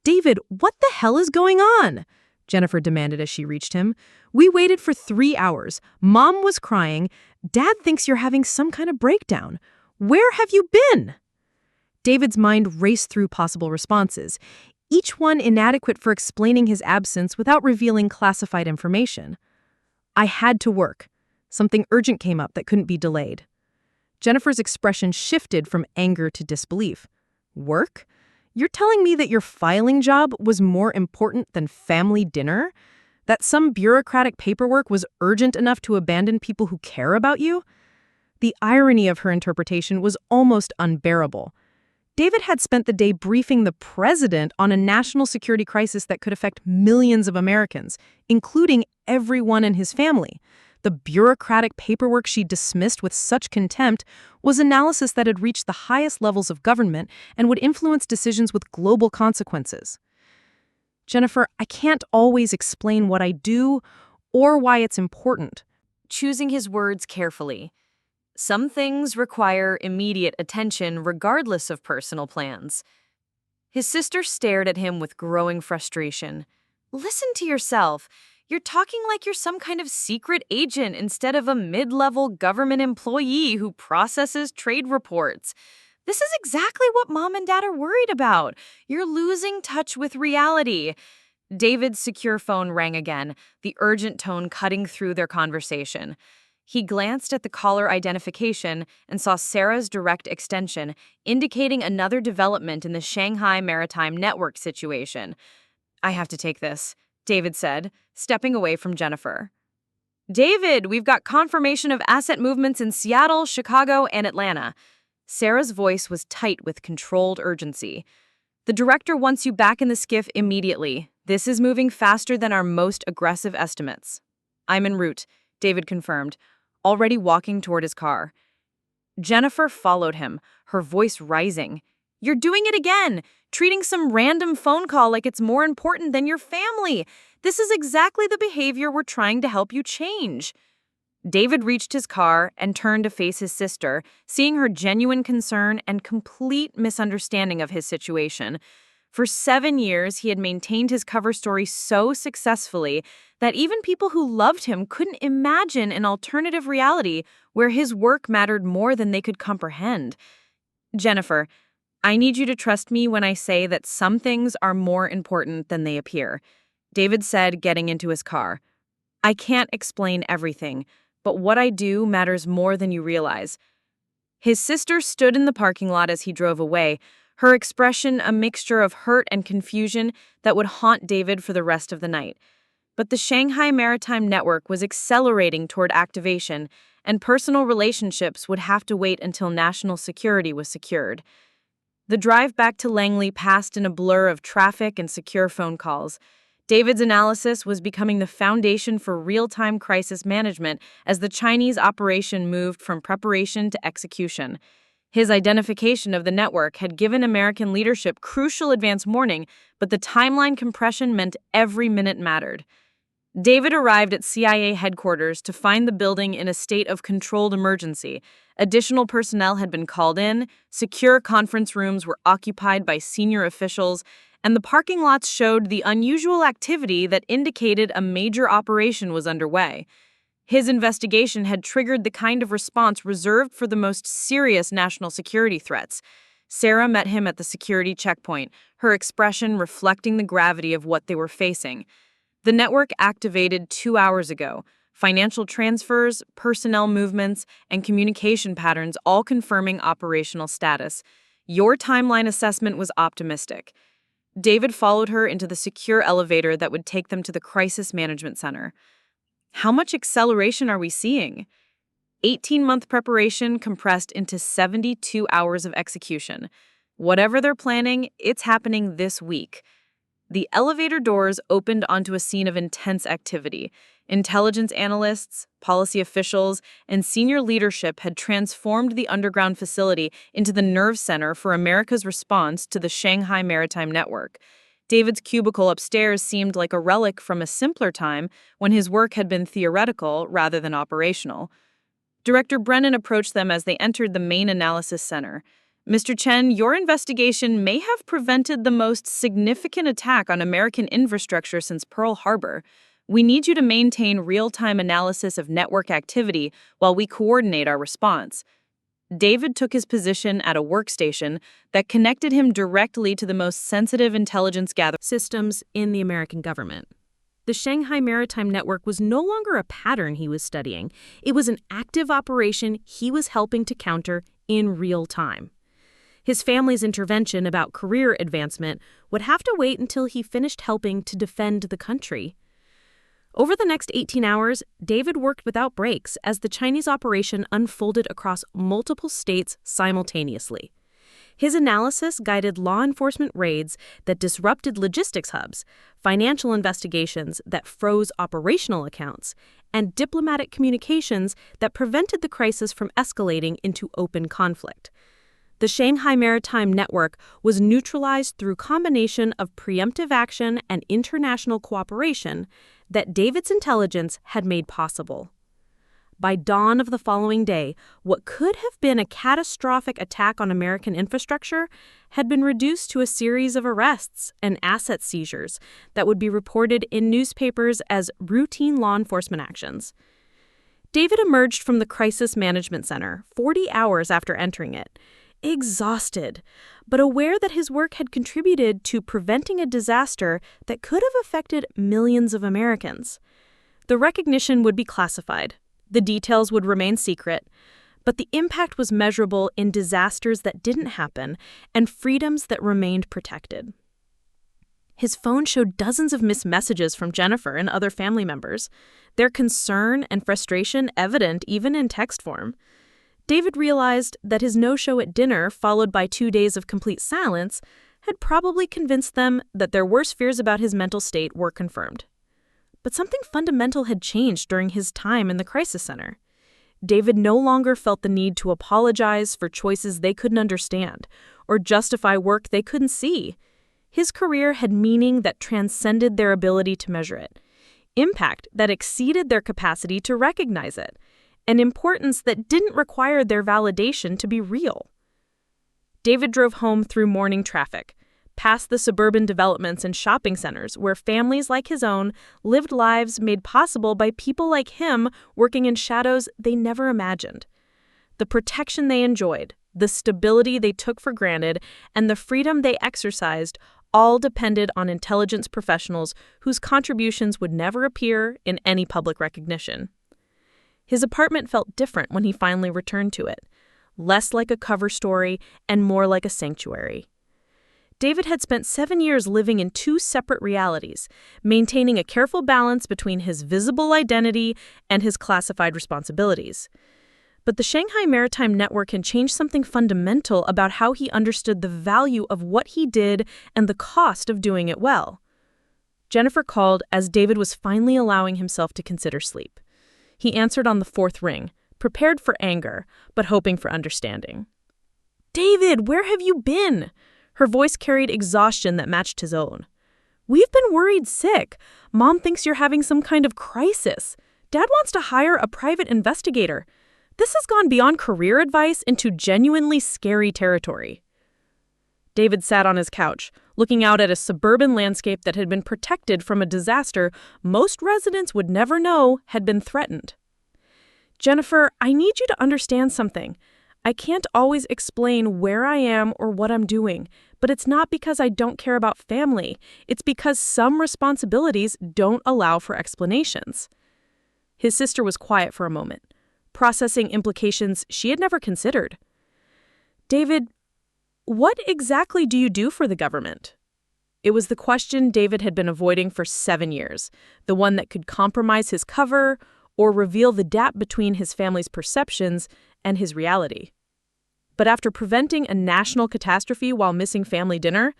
"David, what the hell is going on?" Jennifer demanded as she reached him. "We waited for 3 hours. Mom was crying. Dad thinks you're having some kind of breakdown. Where have you been?" David's mind raced through possible responses, each one inadequate for explaining his absence without revealing classified information. "I had to work. Something urgent came up that couldn't be delayed." Jennifer's expression shifted from anger to disbelief. "Work? You're telling me that your filing job was more important than family dinner? That some bureaucratic paperwork was urgent enough to abandon people who care about you?" The irony of her interpretation was almost unbearable. David had spent the day briefing the president on a national security crisis that could affect millions of Americans, including everyone in his family. The bureaucratic paperwork she dismissed with such contempt was analysis that had reached the highest levels of government and would influence decisions with global consequences. Jennifer, I can't always explain what I do or why it's important. Choosing his words carefully. Some things require immediate attention regardless of personal plans. His sister stared at him with growing frustration. Listen to yourself. You're talking like you're some kind of secret agent instead of a mid-level government employee who processes trade reports. This is exactly what Mom and Dad are worried about. You're losing touch with reality. David's secure phone rang again, the urgent tone cutting through their conversation. He glanced at the caller identification and saw Sarah's direct extension, indicating another development in the Shanghai Maritime Network situation. I have to take this, David said, stepping away from Jennifer. David, we've got confirmation of asset movements in Seattle, Chicago, and Atlanta. Sarah's voice was tight with controlled urgency. The director wants you back in the skiff immediately. This is moving faster than our most aggressive estimates. I'm en route, David confirmed, already walking toward his car. Jennifer followed him, her voice rising. You're doing it again, treating some random phone call like it's more important than your family. This is exactly the behavior we're trying to help you change. David reached his car and turned to face his sister, seeing her genuine concern and complete misunderstanding of his situation. For 7 years, he had maintained his cover story so successfully that even people who loved him couldn't imagine an alternative reality where his work mattered more than they could comprehend. Jennifer, I need you to trust me when I say that some things are more important than they appear, David said, getting into his car. I can't explain everything, but what I do matters more than you realize. His sister stood in the parking lot as he drove away, her expression a mixture of hurt and confusion that would haunt David for the rest of the night. But the Shanghai Maritime Network was accelerating toward activation, and personal relationships would have to wait until national security was secured. The drive back to Langley passed in a blur of traffic and secure phone calls. David's analysis was becoming the foundation for real-time crisis management as the Chinese operation moved from preparation to execution. His identification of the network had given American leadership crucial advance warning, but the timeline compression meant every minute mattered. David arrived at CIA headquarters to find the building in a state of controlled emergency. Additional personnel had been called in, secure conference rooms were occupied by senior officials, and the parking lots showed the unusual activity that indicated a major operation was underway. His investigation had triggered the kind of response reserved for the most serious national security threats. Sarah met him at the security checkpoint, her expression reflecting the gravity of what they were facing. The network activated 2 hours ago. Financial transfers, personnel movements, and communication patterns all confirming operational status. Your timeline assessment was optimistic. David followed her into the secure elevator that would take them to the Crisis Management Center. How much acceleration are we seeing? 18-month preparation compressed into 72 hours of execution. Whatever they're planning, it's happening this week. The elevator doors opened onto a scene of intense activity. Intelligence analysts, policy officials, and senior leadership had transformed the underground facility into the nerve center for America's response to the Shanghai Maritime Network. David's cubicle upstairs seemed like a relic from a simpler time when his work had been theoretical rather than operational. Director Brennan approached them as they entered the main analysis center. Mr. Chen, your investigation may have prevented the most significant attack on American infrastructure since Pearl Harbor. We need you to maintain real-time analysis of network activity while we coordinate our response. David took his position at a workstation that connected him directly to the most sensitive intelligence gathering systems in the American government. The Shanghai Maritime Network was no longer a pattern he was studying. It was an active operation he was helping to counter in real time. His family's intervention about career advancement would have to wait until he finished helping to defend the country. Over the next 18 hours, David worked without breaks as the Chinese operation unfolded across multiple states simultaneously. His analysis guided law enforcement raids that disrupted logistics hubs, financial investigations that froze operational accounts, and diplomatic communications that prevented the crisis from escalating into open conflict. The Shanghai Maritime Network was neutralized through combination of preemptive action and international cooperation that David's intelligence had made possible. By dawn of the following day, what could have been a catastrophic attack on American infrastructure had been reduced to a series of arrests and asset seizures that would be reported in newspapers as routine law enforcement actions. David emerged from the Crisis Management Center 40 hours after entering it, exhausted, but aware that his work had contributed to preventing a disaster that could have affected millions of Americans. The recognition would be classified. The details would remain secret, but the impact was measurable in disasters that didn't happen and freedoms that remained protected. His phone showed dozens of missed messages from Jennifer and other family members, their concern and frustration evident even in text form. David realized that his no-show at dinner, followed by 2 days of complete silence, had probably convinced them that their worst fears about his mental state were confirmed. But something fundamental had changed during his time in the crisis center. David no longer felt the need to apologize for choices they couldn't understand or justify work they couldn't see. His career had meaning that transcended their ability to measure it, impact that exceeded their capacity to recognize it, and importance that didn't require their validation to be real. David drove home through morning traffic, past the suburban developments and shopping centers where families like his own lived lives made possible by people like him working in shadows they never imagined. The protection they enjoyed, the stability they took for granted, and the freedom they exercised all depended on intelligence professionals whose contributions would never appear in any public recognition. His apartment felt different when he finally returned to it, less like a cover story and more like a sanctuary. David had spent 7 years living in 2 separate realities, maintaining a careful balance between his visible identity and his classified responsibilities. But the Shanghai Maritime Network had changed something fundamental about how he understood the value of what he did and the cost of doing it well. Jennifer called as David was finally allowing himself to consider sleep. He answered on the 4th ring, prepared for anger, but hoping for understanding. "David, where have you been?" Her voice carried exhaustion that matched his own. "We've been worried sick. Mom thinks you're having some kind of crisis. Dad wants to hire a private investigator. This has gone beyond career advice into genuinely scary territory." David sat on his couch, looking out at a suburban landscape that had been protected from a disaster most residents would never know had been threatened. "Jennifer, I need you to understand something. I can't always explain where I am or what I'm doing, but it's not because I don't care about family. It's because some responsibilities don't allow for explanations." His sister was quiet for a moment, processing implications she had never considered. "David, what exactly do you do for the government?" It was the question David had been avoiding for 7 years, the one that could compromise his cover or reveal the gap between his family's perceptions and his reality. But after preventing a national catastrophe while missing family dinner,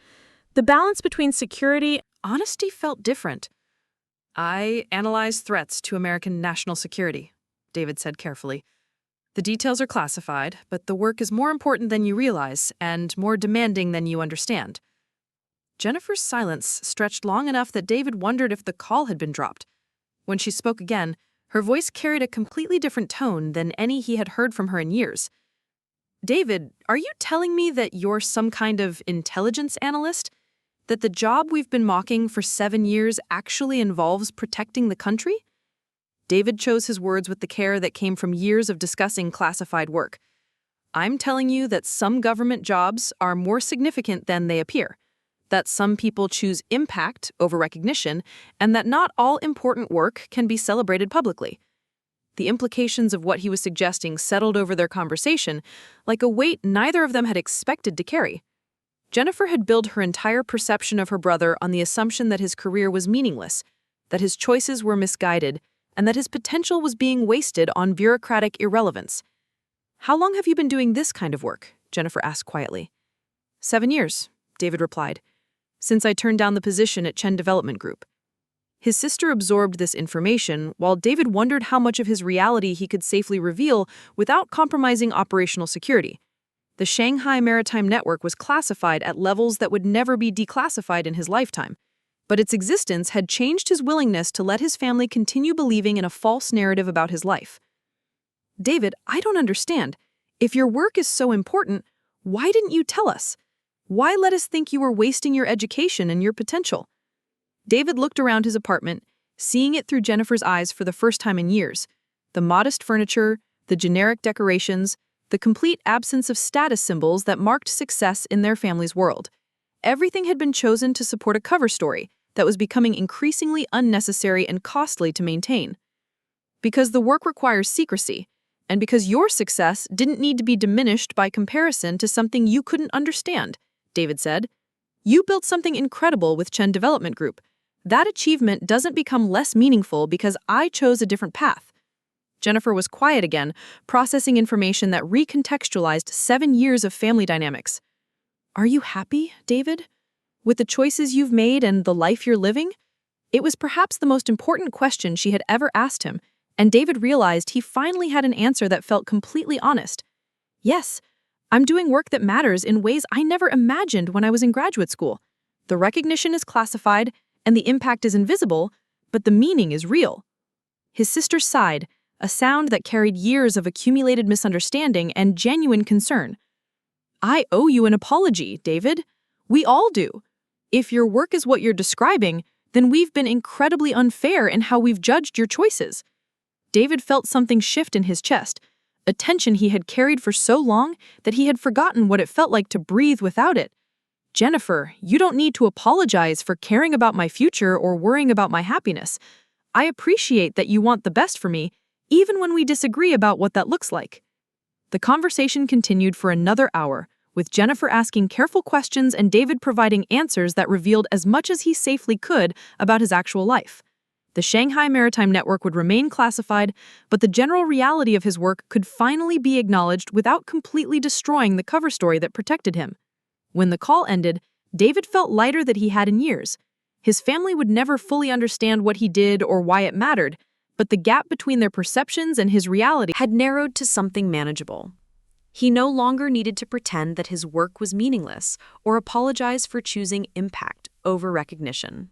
the balance between security and Honesty felt different. "I analyze threats to American national security," David said carefully. "The details are classified, but the work is more important than you realize and more demanding than you understand." Jennifer's silence stretched long enough that David wondered if the call had been dropped. When she spoke again, her voice carried a completely different tone than any he had heard from her in years. "David, are you telling me that you're some kind of intelligence analyst? That the job we've been mocking for 7 years actually involves protecting the country?" David chose his words with the care that came from years of discussing classified work. "I'm telling you that some government jobs are more significant than they appear, that some people choose impact over recognition, and that not all important work can be celebrated publicly." The implications of what he was suggesting settled over their conversation like a weight neither of them had expected to carry. Jennifer had built her entire perception of her brother on the assumption that his career was meaningless, that his choices were misguided, and that his potential was being wasted on bureaucratic irrelevance. "How long have you been doing this kind of work?" Jennifer asked quietly. 7 years, David replied, since I turned down the position at Chen Development Group. His sister absorbed this information, while David wondered how much of his reality he could safely reveal without compromising operational security. The Shanghai Maritime Network was classified at levels that would never be declassified in his lifetime, but its existence had changed his willingness to let his family continue believing in a false narrative about his life. David, I don't understand. If your work is so important, why didn't you tell us? Why let us think you were wasting your education and your potential? David looked around his apartment, seeing it through Jennifer's eyes for the first time in years. The modest furniture, the generic decorations, the complete absence of status symbols that marked success in their family's world. Everything had been chosen to support a cover story that was becoming increasingly unnecessary and costly to maintain. Because the work requires secrecy, and because your success didn't need to be diminished by comparison to something you couldn't understand, David said. You built something incredible with Chen Development Group. That achievement doesn't become less meaningful because I chose a different path. Jennifer was quiet again, processing information that recontextualized 7 years of family dynamics. Are you happy, David? With the choices you've made and the life you're living? It was perhaps the most important question she had ever asked him, and David realized he finally had an answer that felt completely honest. Yes, I'm doing work that matters in ways I never imagined when I was in graduate school. The recognition is classified, and the impact is invisible, but the meaning is real. His sister sighed, a sound that carried years of accumulated misunderstanding and genuine concern. I owe you an apology, David. We all do. If your work is what you're describing, then we've been incredibly unfair in how we've judged your choices. David felt something shift in his chest, a tension he had carried for so long that he had forgotten what it felt like to breathe without it. Jennifer, you don't need to apologize for caring about my future or worrying about my happiness. I appreciate that you want the best for me, even when we disagree about what that looks like. The conversation continued for another hour, with Jennifer asking careful questions and David providing answers that revealed as much as he safely could about his actual life. The Shanghai Maritime Network would remain classified, but the general reality of his work could finally be acknowledged without completely destroying the cover story that protected him. When the call ended, David felt lighter than he had in years. His family would never fully understand what he did or why it mattered, but the gap between their perceptions and his reality Had narrowed to something manageable. He no longer needed to pretend that his work was meaningless or apologize for choosing impact over recognition.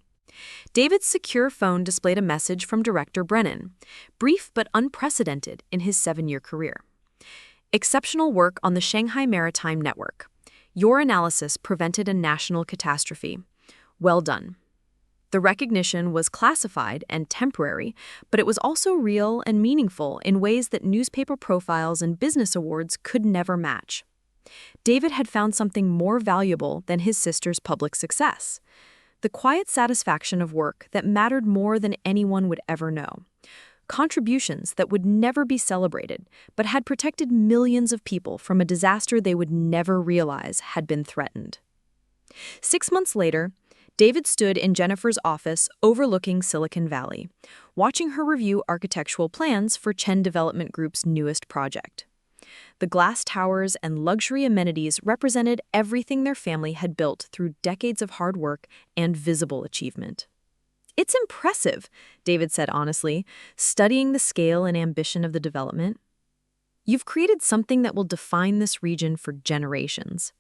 David's secure phone displayed a message from Director Brennan, brief but unprecedented in his 7-year career. Exceptional work on the Shanghai Maritime Network. Your analysis prevented a national catastrophe. Well done. The recognition was classified and temporary, but it was also real and meaningful in ways that newspaper profiles and business awards could never match. David had found something more valuable than his sister's public success. The quiet satisfaction of work that mattered more than anyone would ever know. Contributions that would never be celebrated, but had protected millions of people from a disaster they would never realize had been threatened. 6 months later, David stood in Jennifer's office overlooking Silicon Valley, watching her review architectural plans for Chen Development Group's newest project. The glass towers and luxury amenities represented everything their family had built through decades of hard work and visible achievement. It's impressive, David said honestly, studying the scale and ambition of the development. You've created something that will define this region for generations.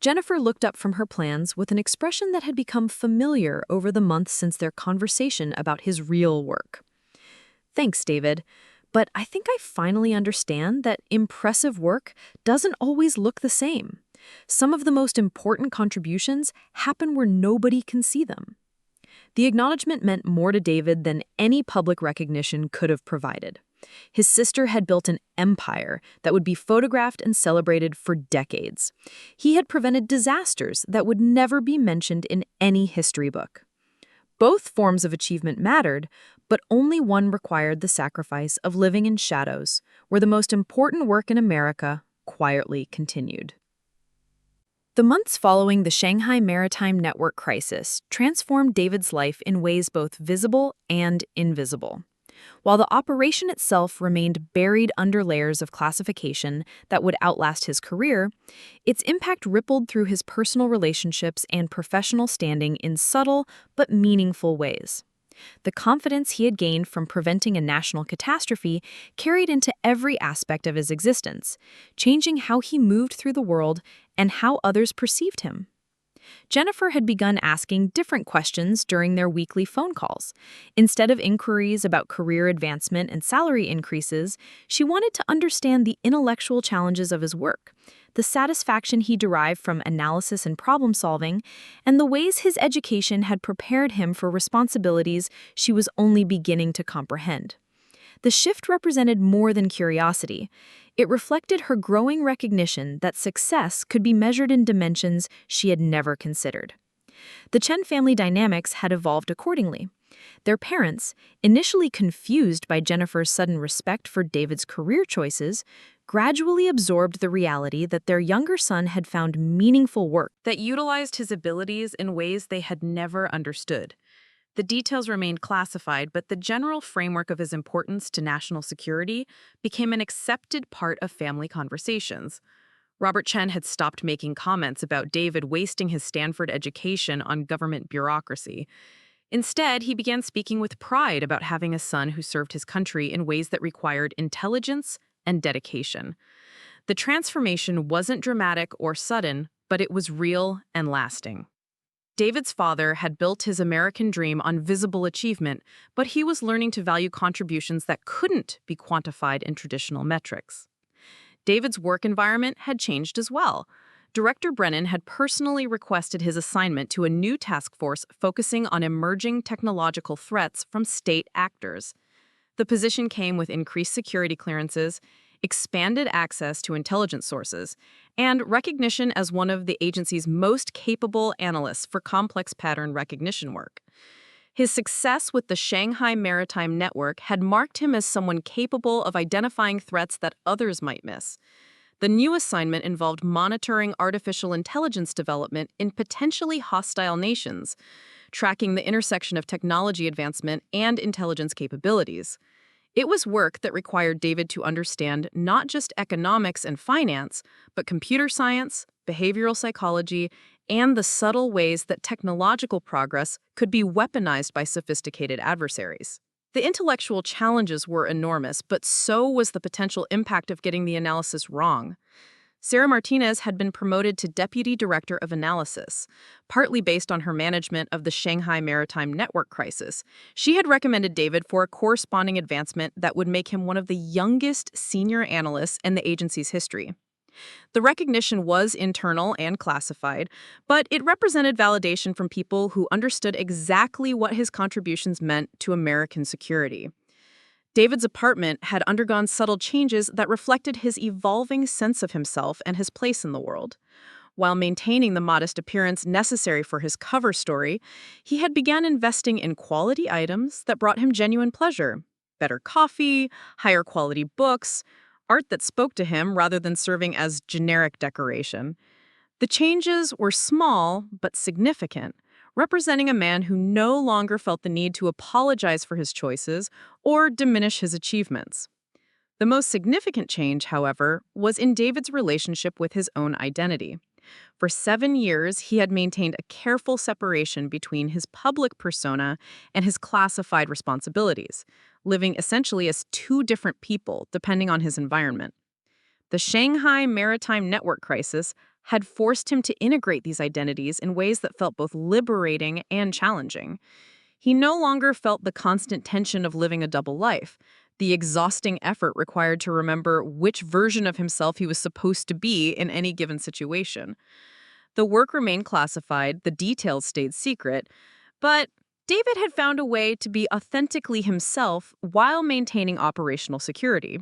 Jennifer looked up from her plans with an expression that had become familiar over the months since their conversation about his real work. Thanks, David, but I think I finally understand that impressive work doesn't always look the same. Some of the most important contributions happen where nobody can see them. The acknowledgement meant more to David than any public recognition could have provided. His sister had built an empire that would be photographed and celebrated for decades. He had prevented disasters that would never be mentioned in any history book. Both forms of achievement mattered, but only one required the sacrifice of living in shadows, where the most important work in America quietly continued. The months following the Shanghai Maritime Network crisis transformed David's life in ways both visible and invisible. While the operation itself remained buried under layers of classification that would outlast his career, its impact rippled through his personal relationships and professional standing in subtle but meaningful ways. The confidence he had gained from preventing a national catastrophe carried into every aspect of his existence, changing how he moved through the world and how others perceived him. Jennifer had begun asking different questions during their weekly phone calls. Instead of inquiries about career advancement and salary increases, she wanted to understand the intellectual challenges of his work, the satisfaction he derived from analysis and problem solving, and the ways his education had prepared him for responsibilities she was only beginning to comprehend. The shift represented more than curiosity. It reflected her growing recognition that success could be measured in dimensions she had never considered. The Chen family dynamics had evolved accordingly. Their parents, initially confused by Jennifer's sudden respect for David's career choices, gradually absorbed the reality that their younger son had found meaningful work that utilized his abilities in ways they had never understood. The details remained classified, but the general framework of his importance to national security became an accepted part of family conversations. Robert Chen had stopped making comments about David wasting his Stanford education on government bureaucracy. Instead, he began speaking with pride about having a son who served his country in ways that required intelligence and dedication. The transformation wasn't dramatic or sudden, but it was real and lasting. David's father had built his American dream on visible achievement, but he was learning to value contributions that couldn't be quantified in traditional metrics. David's work environment had changed as well. Director Brennan had personally requested his assignment to a new task force focusing on emerging technological threats from state actors. The position came with increased security clearances, expanded access to intelligence sources, and recognition as one of the agency's most capable analysts for complex pattern recognition work. His success with the Shanghai Maritime Network had marked him as someone capable of identifying threats that others might miss. The new assignment involved monitoring artificial intelligence development in potentially hostile nations, tracking the intersection of technology advancement and intelligence capabilities. It was work that required David to understand not just economics and finance, but computer science, behavioral psychology, and the subtle ways that technological progress could be weaponized by sophisticated adversaries. The intellectual challenges were enormous, but so was the potential impact of getting the analysis wrong. Sarah Martinez had been promoted to Deputy Director of Analysis, partly based on her management of the Shanghai Maritime Network crisis. She had recommended David for a corresponding advancement that would make him one of the youngest senior analysts in the agency's history. The recognition was internal and classified, but it represented validation from people who understood exactly what his contributions meant to American security. David's apartment had undergone subtle changes that reflected his evolving sense of himself and his place in the world. While maintaining the modest appearance necessary for his cover story, he had begun investing in quality items that brought him genuine pleasure: better coffee, higher quality books, art that spoke to him rather than serving as generic decoration. The changes were small but significant, representing a man who no longer felt the need to apologize for his choices or diminish his achievements. The most significant change, however, was in David's relationship with his own identity. For 7 years, he had maintained a careful separation between his public persona and his classified responsibilities, living essentially as two different people depending on his environment. The Shanghai Maritime Network crisis had forced him to integrate these identities in ways that felt both liberating and challenging. He no longer felt the constant tension of living a double life, the exhausting effort required to remember which version of himself he was supposed to be in any given situation. The work remained classified, the details stayed secret, but David had found a way to be authentically himself while maintaining operational security.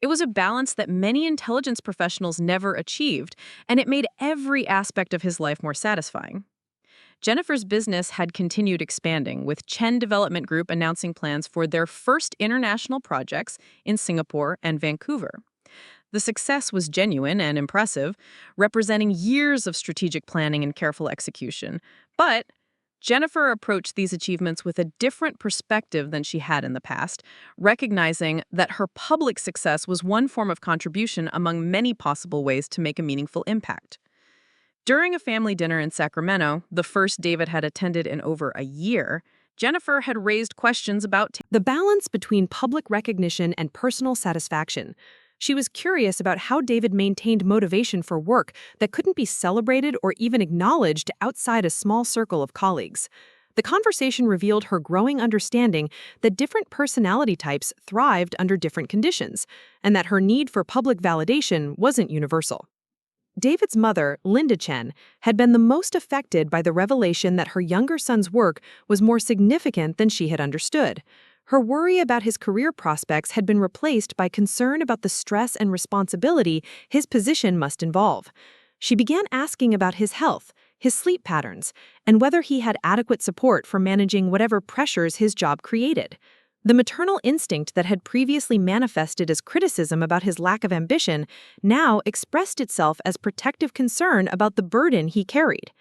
It was a balance that many intelligence professionals never achieved, and it made every aspect of his life more satisfying. Jennifer's business had continued expanding, with Chen Development Group announcing plans for their first international projects in Singapore and Vancouver. The success was genuine and impressive, representing years of strategic planning and careful execution. But Jennifer approached these achievements with a different perspective than she had in the past, recognizing that her public success was one form of contribution among many possible ways to make a meaningful impact. During a family dinner in Sacramento, the first David had attended in over a year, Jennifer had raised questions about The balance between public recognition and personal satisfaction. She was curious about how David maintained motivation for work that couldn't be celebrated or even acknowledged outside a small circle of colleagues. The conversation revealed her growing understanding that different personality types thrived under different conditions, and that her need for public validation wasn't universal. David's mother, Linda Chen, had been the most affected by the revelation that her younger son's work was more significant than she had understood. Her worry about his career prospects had been replaced by concern about the stress and responsibility his position must involve. She began asking about his health, his sleep patterns, and whether he had adequate support for managing whatever pressures his job created. The maternal instinct that had previously manifested as criticism about his lack of ambition now expressed itself as protective concern about the burden he carried.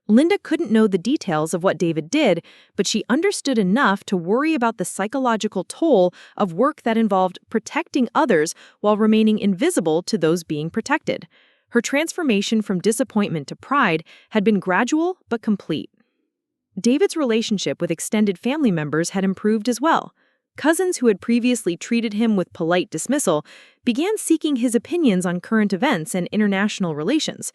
Linda couldn't know the details of what David did, but she understood enough to worry about the psychological toll of work that involved protecting others while remaining invisible to those being protected. Her transformation from disappointment to pride had been gradual but complete. David's relationship with extended family members had improved as well. Cousins who had previously treated him with polite dismissal began seeking his opinions on current events and international relations.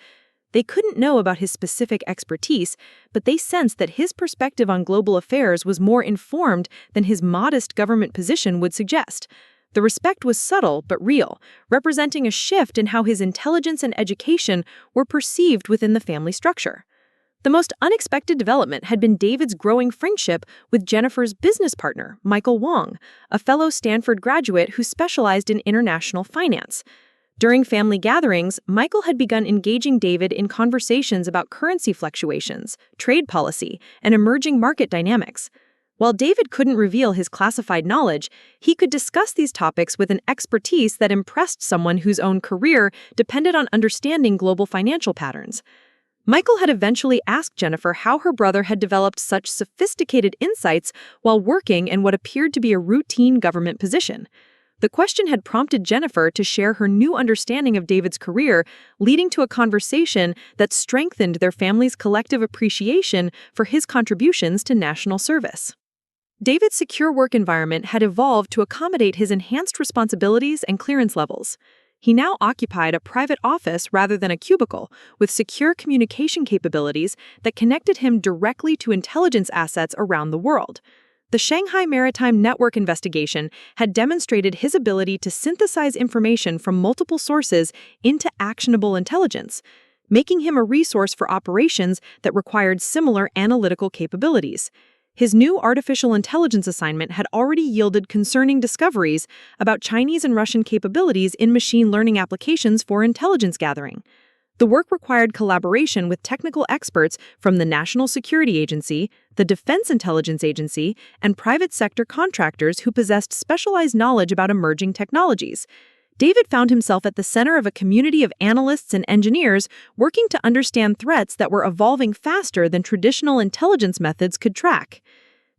They couldn't know about his specific expertise, but they sensed that his perspective on global affairs was more informed than his modest government position would suggest. The respect was subtle but real, representing a shift in how his intelligence and education were perceived within the family structure. The most unexpected development had been David's growing friendship with Jennifer's business partner, Michael Wong, a fellow Stanford graduate who specialized in international finance. During family gatherings, Michael had begun engaging David in conversations about currency fluctuations, trade policy, and emerging market dynamics. While David couldn't reveal his classified knowledge, he could discuss these topics with an expertise that impressed someone whose own career depended on understanding global financial patterns. Michael had eventually asked Jennifer how her brother had developed such sophisticated insights while working in what appeared to be a routine government position. The question had prompted Jennifer to share her new understanding of David's career, leading to a conversation that strengthened their family's collective appreciation for his contributions to national service. David's secure work environment had evolved to accommodate his enhanced responsibilities and clearance levels. He now occupied a private office rather than a cubicle, with secure communication capabilities that connected him directly to intelligence assets around the world. The Shanghai Maritime Network investigation had demonstrated his ability to synthesize information from multiple sources into actionable intelligence, making him a resource for operations that required similar analytical capabilities. His new artificial intelligence assignment had already yielded concerning discoveries about Chinese and Russian capabilities in machine learning applications for intelligence gathering. The work required collaboration with technical experts from the National Security Agency, the Defense Intelligence Agency, and private sector contractors who possessed specialized knowledge about emerging technologies. David found himself at the center of a community of analysts and engineers working to understand threats that were evolving faster than traditional intelligence methods could track.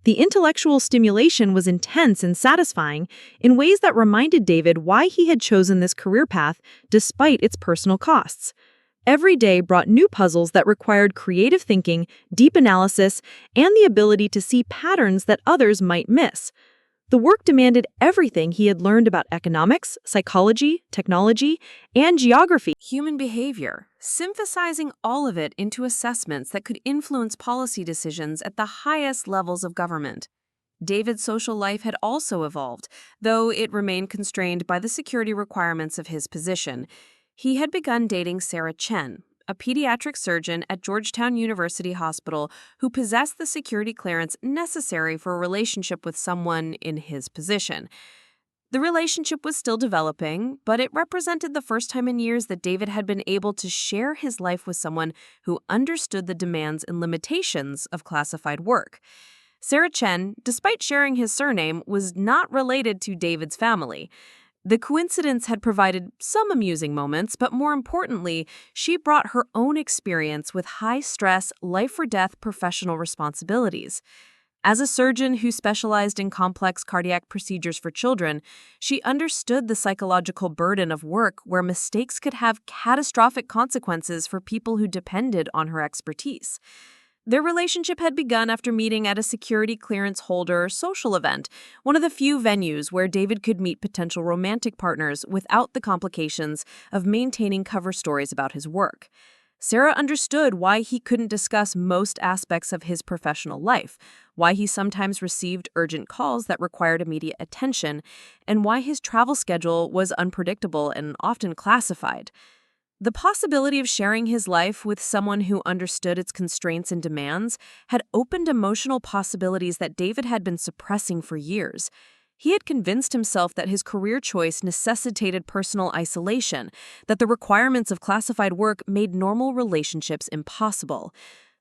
The intellectual stimulation was intense and satisfying in ways that reminded David why he had chosen this career path despite its personal costs. Every day brought new puzzles that required creative thinking, deep analysis, and the ability to see patterns that others might miss. The work demanded everything he had learned about economics, psychology, technology, and geography. Human behavior, synthesizing all of it into assessments that could influence policy decisions at the highest levels of government. David's social life had also evolved, though it remained constrained by the security requirements of his position. He had begun dating Sarah Chen, a pediatric surgeon at Georgetown University Hospital who possessed the security clearance necessary for a relationship with someone in his position. The relationship was still developing, but it represented the first time in years that David had been able to share his life with someone who understood the demands and limitations of classified work. Sarah Chen, despite sharing his surname, was not related to David's family. The coincidence had provided some amusing moments, but more importantly, she brought her own experience with high-stress, life-or-death professional responsibilities. As a surgeon who specialized in complex cardiac procedures for children, she understood the psychological burden of work where mistakes could have catastrophic consequences for people who depended on her expertise. Their relationship had begun after meeting at a security clearance holder social event, one of the few venues where David could meet potential romantic partners without the complications of maintaining cover stories about his work. Sarah understood why he couldn't discuss most aspects of his professional life, why he sometimes received urgent calls that required immediate attention, and why his travel schedule was unpredictable and often classified. The possibility of sharing his life with someone who understood its constraints and demands had opened emotional possibilities that David had been suppressing for years. He had convinced himself that his career choice necessitated personal isolation, that the requirements of classified work made normal relationships impossible.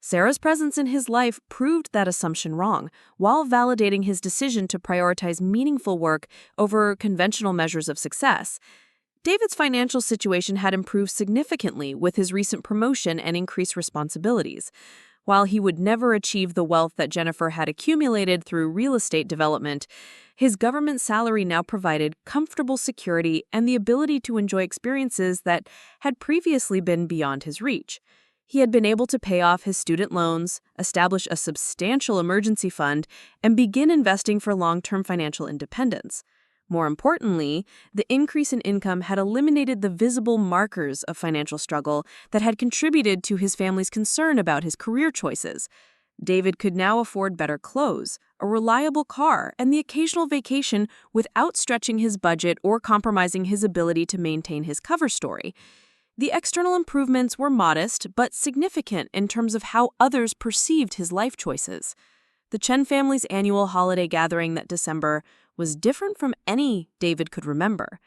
Sarah's presence in his life proved that assumption wrong, while validating his decision to prioritize meaningful work over conventional measures of success. David's financial situation had improved significantly with his recent promotion and increased responsibilities. While he would never achieve the wealth that Jennifer had accumulated through real estate development, his government salary now provided comfortable security and the ability to enjoy experiences that had previously been beyond his reach. He had been able to pay off his student loans, establish a substantial emergency fund, and begin investing for long-term financial independence. More importantly, the increase in income had eliminated the visible markers of financial struggle that had contributed to his family's concern about his career choices. David could now afford better clothes, a reliable car, and the occasional vacation without stretching his budget or compromising his ability to maintain his cover story. The external improvements were modest but significant in terms of how others perceived his life choices. The Chen family's annual holiday gathering that December was different from any David could remember.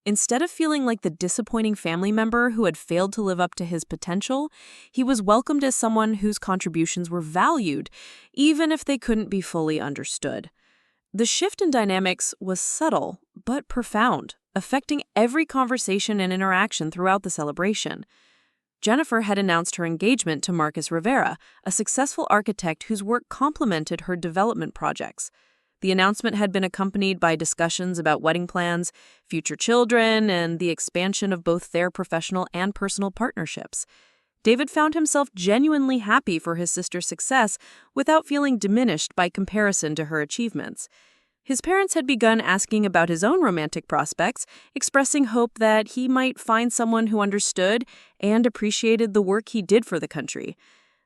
Instead of feeling like the disappointing family member who had failed to live up to his potential, he was welcomed as someone whose contributions were valued, even if they couldn't be fully understood. The shift in dynamics was subtle but profound, affecting every conversation and interaction throughout the celebration. Jennifer had announced her engagement to Marcus Rivera, a successful architect whose work complemented her development projects. The announcement had been accompanied by discussions about wedding plans, future children, and the expansion of both their professional and personal partnerships. David found himself genuinely happy for his sister's success without feeling diminished by comparison to her achievements. His parents had begun asking about his own romantic prospects, expressing hope that he might find someone who understood and appreciated the work he did for the country.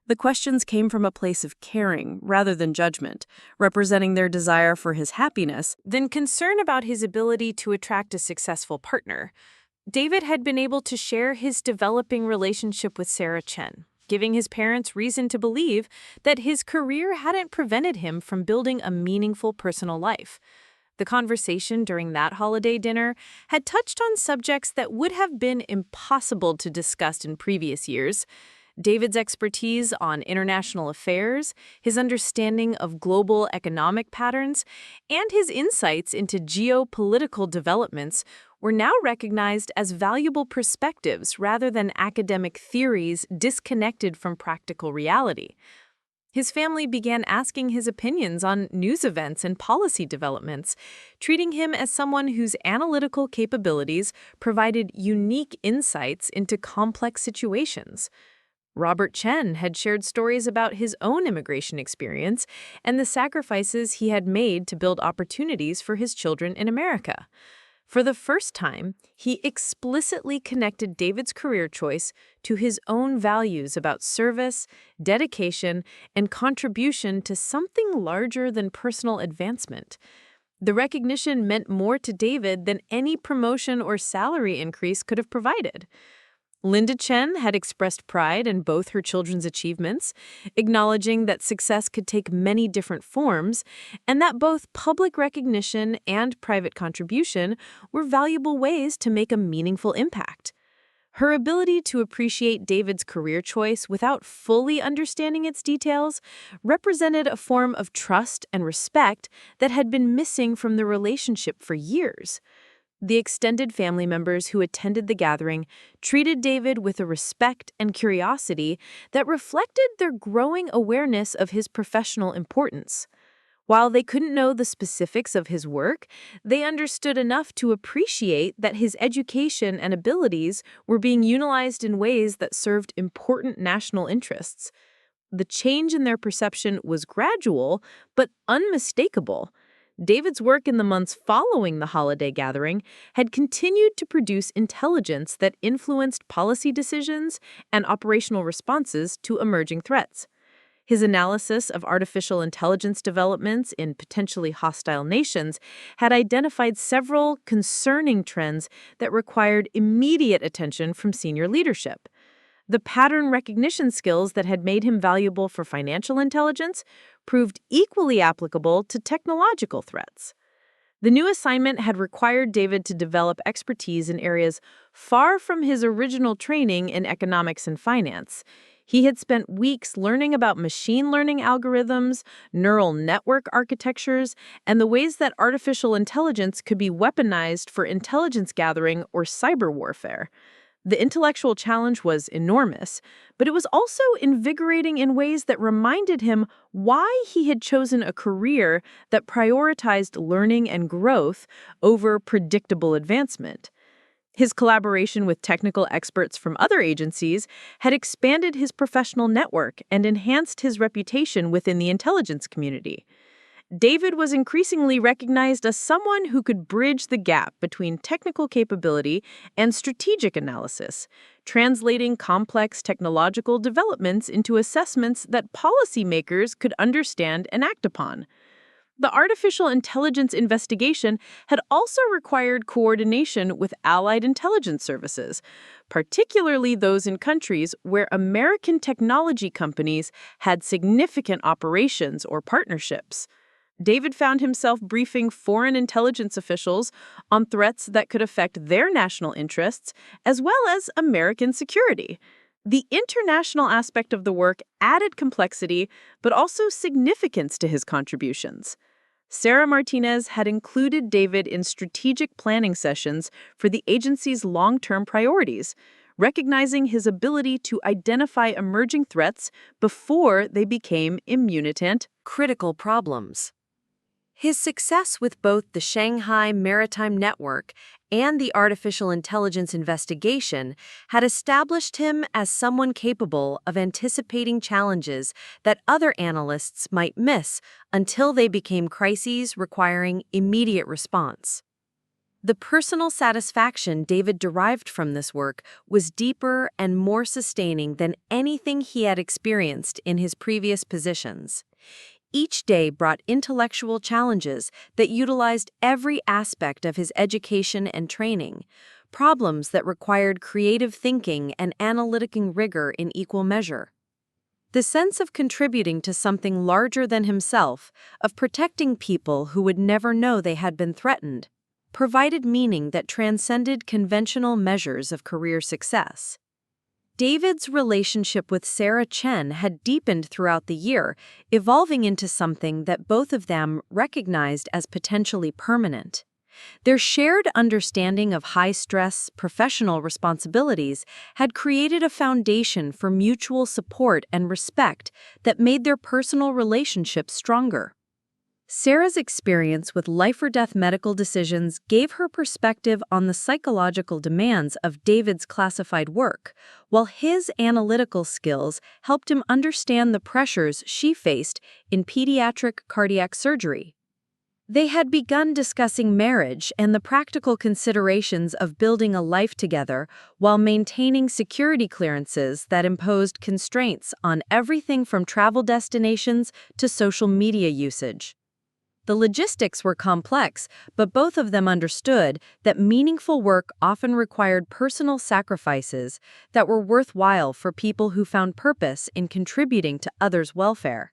The questions came from a place of caring rather than judgment, representing their desire for his happiness, Then concern about his ability to attract a successful partner. David had been able to share his developing relationship with Sarah Chen, giving his parents reason to believe that his career hadn't prevented him from building a meaningful personal life. The conversation during that holiday dinner had touched on subjects that would have been impossible to discuss in previous years. David's expertise on international affairs, his understanding of global economic patterns, and his insights into geopolitical developments were now recognized as valuable perspectives rather than academic theories disconnected from practical reality. His family began asking his opinions on news events and policy developments, treating him as someone whose analytical capabilities provided unique insights into complex situations. Robert Chen had shared stories about his own immigration experience and the sacrifices he had made to build opportunities for his children in America. For the first time, he explicitly connected David's career choice to his own values about service, dedication, and contribution to something larger than personal advancement. The recognition meant more to David than any promotion or salary increase could have provided. Linda Chen had expressed pride in both her children's achievements, acknowledging that success could take many different forms, and that both public recognition and private contribution were valuable ways to make a meaningful impact. Her ability to appreciate David's career choice without fully understanding its details represented a form of trust and respect that had been missing from the relationship for years. The extended family members who attended the gathering treated David with a respect and curiosity that reflected their growing awareness of his professional importance. While they couldn't know the specifics of his work, they understood enough to appreciate that his education and abilities were being utilized in ways that served important national interests. The change in their perception was gradual, but unmistakable. David's work in the months following the holiday gathering had continued to produce intelligence that influenced policy decisions and operational responses to emerging threats. His analysis of artificial intelligence developments in potentially hostile nations had identified several concerning trends that required immediate attention from senior leadership. The pattern recognition skills that had made him valuable for financial intelligence proved equally applicable to technological threats. The new assignment had required David to develop expertise in areas far from his original training in economics and finance. He had spent weeks learning about machine learning algorithms, neural network architectures, and the ways that artificial intelligence could be weaponized for intelligence gathering or cyber warfare. The intellectual challenge was enormous, but it was also invigorating in ways that reminded him why he had chosen a career that prioritized learning and growth over predictable advancement. His collaboration with technical experts from other agencies had expanded his professional network and enhanced his reputation within the intelligence community. David was increasingly recognized as someone who could bridge the gap between technical capability and strategic analysis, translating complex technological developments into assessments that policymakers could understand and act upon. The artificial intelligence investigation had also required coordination with allied intelligence services, particularly those in countries where American technology companies had significant operations or partnerships. David found himself briefing foreign intelligence officials on threats that could affect their national interests, as well as American security. The international aspect of the work added complexity, but also significance to his contributions. Sarah Martinez had included David in strategic planning sessions for the agency's long-term priorities, recognizing his ability to identify emerging threats before they became immunitant, critical problems. His success with both the Shanghai Maritime Network and the artificial intelligence investigation had established him as someone capable of anticipating challenges that other analysts might miss until they became crises requiring immediate response. The personal satisfaction David derived from this work was deeper and more sustaining than anything he had experienced in his previous positions. Each day brought intellectual challenges that utilized every aspect of his education and training, problems that required creative thinking and analytical rigor in equal measure. The sense of contributing to something larger than himself, of protecting people who would never know they had been threatened, provided meaning that transcended conventional measures of career success. David's relationship with David Chen had deepened throughout the year, evolving into something that both of them recognized as potentially permanent. Their shared understanding of high-stress, professional responsibilities had created a foundation for mutual support and respect that made their personal relationship stronger. Sarah's experience with life-or-death medical decisions gave her perspective on the psychological demands of David's classified work, while his analytical skills helped him understand the pressures she faced in pediatric cardiac surgery. They had begun discussing marriage and the practical considerations of building a life together while maintaining security clearances that imposed constraints on everything from travel destinations to social media usage. The logistics were complex, but both of them understood that meaningful work often required personal sacrifices that were worthwhile for people who found purpose in contributing to others' welfare.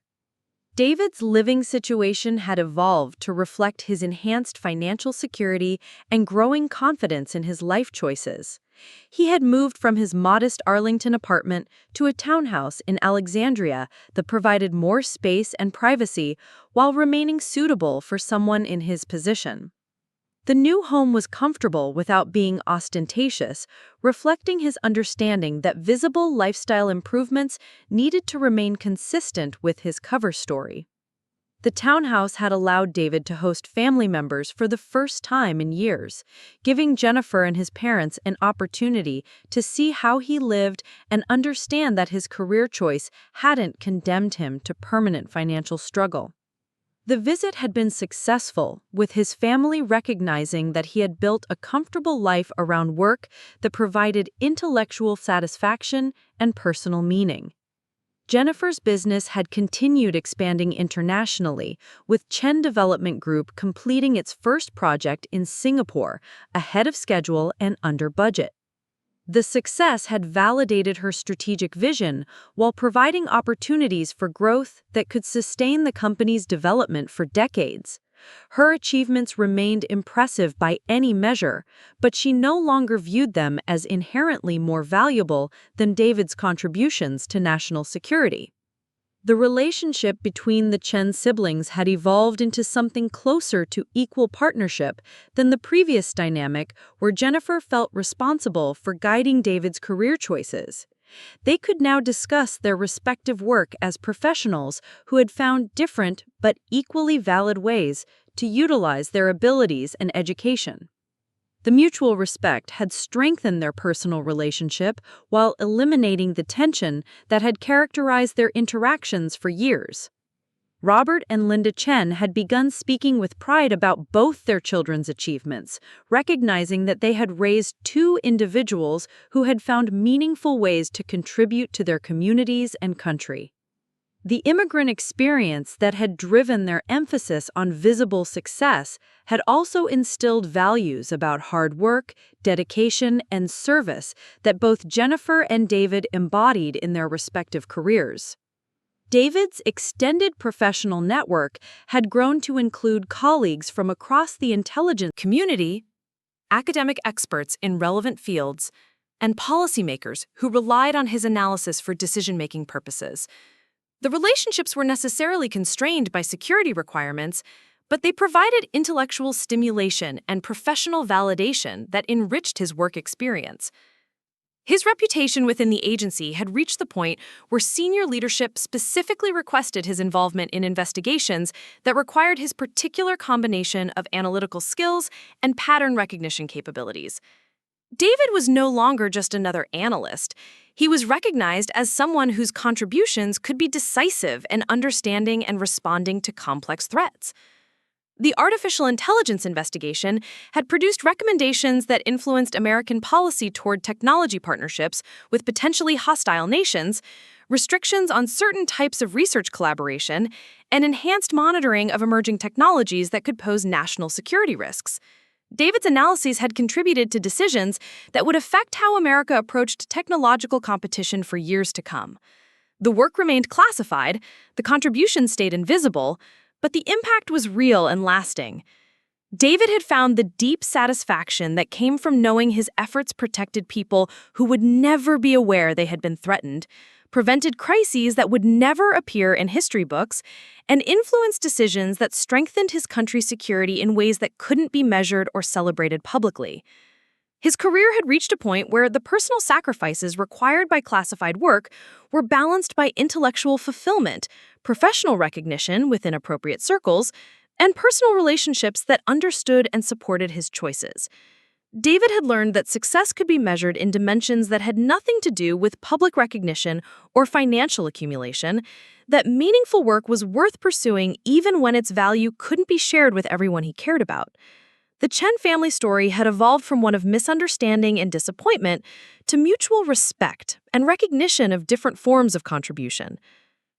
David's living situation had evolved to reflect his enhanced financial security and growing confidence in his life choices. He had moved from his modest Arlington apartment to a townhouse in Alexandria that provided more space and privacy while remaining suitable for someone in his position. The new home was comfortable without being ostentatious, reflecting his understanding that visible lifestyle improvements needed to remain consistent with his cover story. The townhouse had allowed David to host family members for the first time in years, giving Jennifer and his parents an opportunity to see how he lived and understand that his career choice hadn't condemned him to permanent financial struggle. The visit had been successful, with his family recognizing that he had built a comfortable life around work that provided intellectual satisfaction and personal meaning. Jennifer's business had continued expanding internationally, with Chen Development Group completing its first project in Singapore, ahead of schedule and under budget. The success had validated her strategic vision while providing opportunities for growth that could sustain the company's development for decades. Her achievements remained impressive by any measure, but she no longer viewed them as inherently more valuable than David's contributions to national security. The relationship between the Chen siblings had evolved into something closer to equal partnership than the previous dynamic where Jennifer felt responsible for guiding David's career choices. They could now discuss their respective work as professionals who had found different but equally valid ways to utilize their abilities and education. The mutual respect had strengthened their personal relationship while eliminating the tension that had characterized their interactions for years. Robert and Linda Chen had begun speaking with pride about both their children's achievements, recognizing that they had raised two individuals who had found meaningful ways to contribute to their communities and country. The immigrant experience that had driven their emphasis on visible success had also instilled values about hard work, dedication, and service that both Jennifer and David embodied in their respective careers. David's extended professional network had grown to include colleagues from across the intelligence community, academic experts in relevant fields, and policymakers who relied on his analysis for decision-making purposes. The relationships were necessarily constrained by security requirements, but they provided intellectual stimulation and professional validation that enriched his work experience. His reputation within the agency had reached the point where senior leadership specifically requested his involvement in investigations that required his particular combination of analytical skills and pattern recognition capabilities. David was no longer just another analyst. He was recognized as someone whose contributions could be decisive in understanding and responding to complex threats. The artificial intelligence investigation had produced recommendations that influenced American policy toward technology partnerships with potentially hostile nations, restrictions on certain types of research collaboration, and enhanced monitoring of emerging technologies that could pose national security risks. David's analyses had contributed to decisions that would affect how America approached technological competition for years to come. The work remained classified, the contributions stayed invisible, but the impact was real and lasting. David had found the deep satisfaction that came from knowing his efforts protected people who would never be aware they had been threatened, prevented crises that would never appear in history books, and influenced decisions that strengthened his country's security in ways that couldn't be measured or celebrated publicly. His career had reached a point where the personal sacrifices required by classified work were balanced by intellectual fulfillment, professional recognition within appropriate circles, and personal relationships that understood and supported his choices. David had learned that success could be measured in dimensions that had nothing to do with public recognition or financial accumulation, that meaningful work was worth pursuing even when its value couldn't be shared with everyone he cared about. The Chen family story had evolved from one of misunderstanding and disappointment to mutual respect and recognition of different forms of contribution.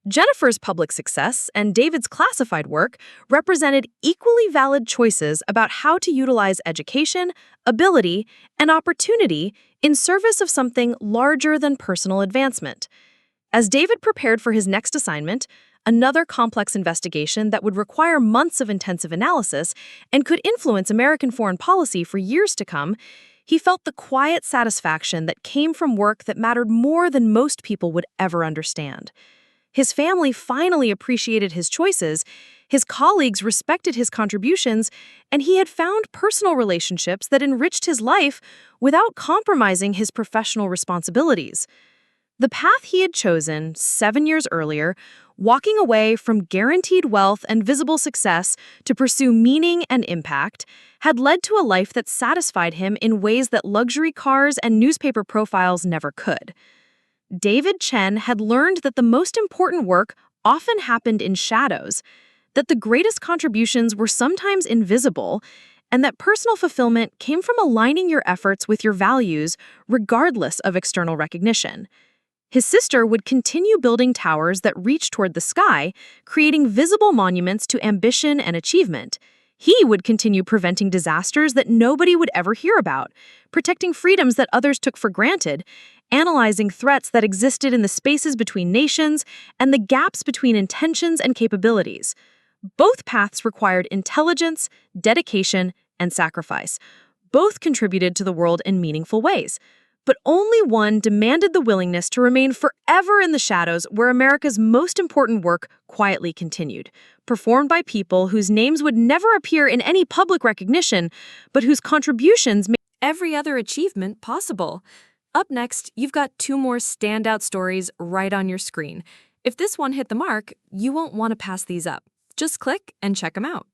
Jennifer's public success and David's classified work represented equally valid choices about how to utilize education, ability, and opportunity in service of something larger than personal advancement. As David prepared for his next assignment, another complex investigation that would require months of intensive analysis and could influence American foreign policy for years to come, he felt the quiet satisfaction that came from work that mattered more than most people would ever understand. His family finally appreciated his choices, His colleagues respected his contributions, and he had found personal relationships that enriched his life without compromising his professional responsibilities. The path he had chosen 7 years earlier, walking away from guaranteed wealth and visible success to pursue meaning and impact, had led to a life that satisfied him in ways that luxury cars and newspaper profiles never could. David Chen had learned that the most important work often happened in shadows, that the greatest contributions were sometimes invisible, and that personal fulfillment came from aligning your efforts with your values regardless of external recognition. His sister would continue building towers that reached toward the sky, creating visible monuments to ambition and achievement. He would continue preventing disasters that nobody would ever hear about, protecting freedoms that others took for granted, analyzing threats that existed in the spaces between nations and the gaps between intentions and capabilities. Both paths required intelligence, dedication, and sacrifice. Both contributed to the world in meaningful ways. But only one demanded the willingness to remain forever in the shadows where America's most important work quietly continued, performed by people whose names would never appear in any public recognition, but whose contributions made every other achievement possible. Up next, you've got 2 more standout stories right on your screen. If this one hit the mark, you won't want to pass these up. Just click and check them out.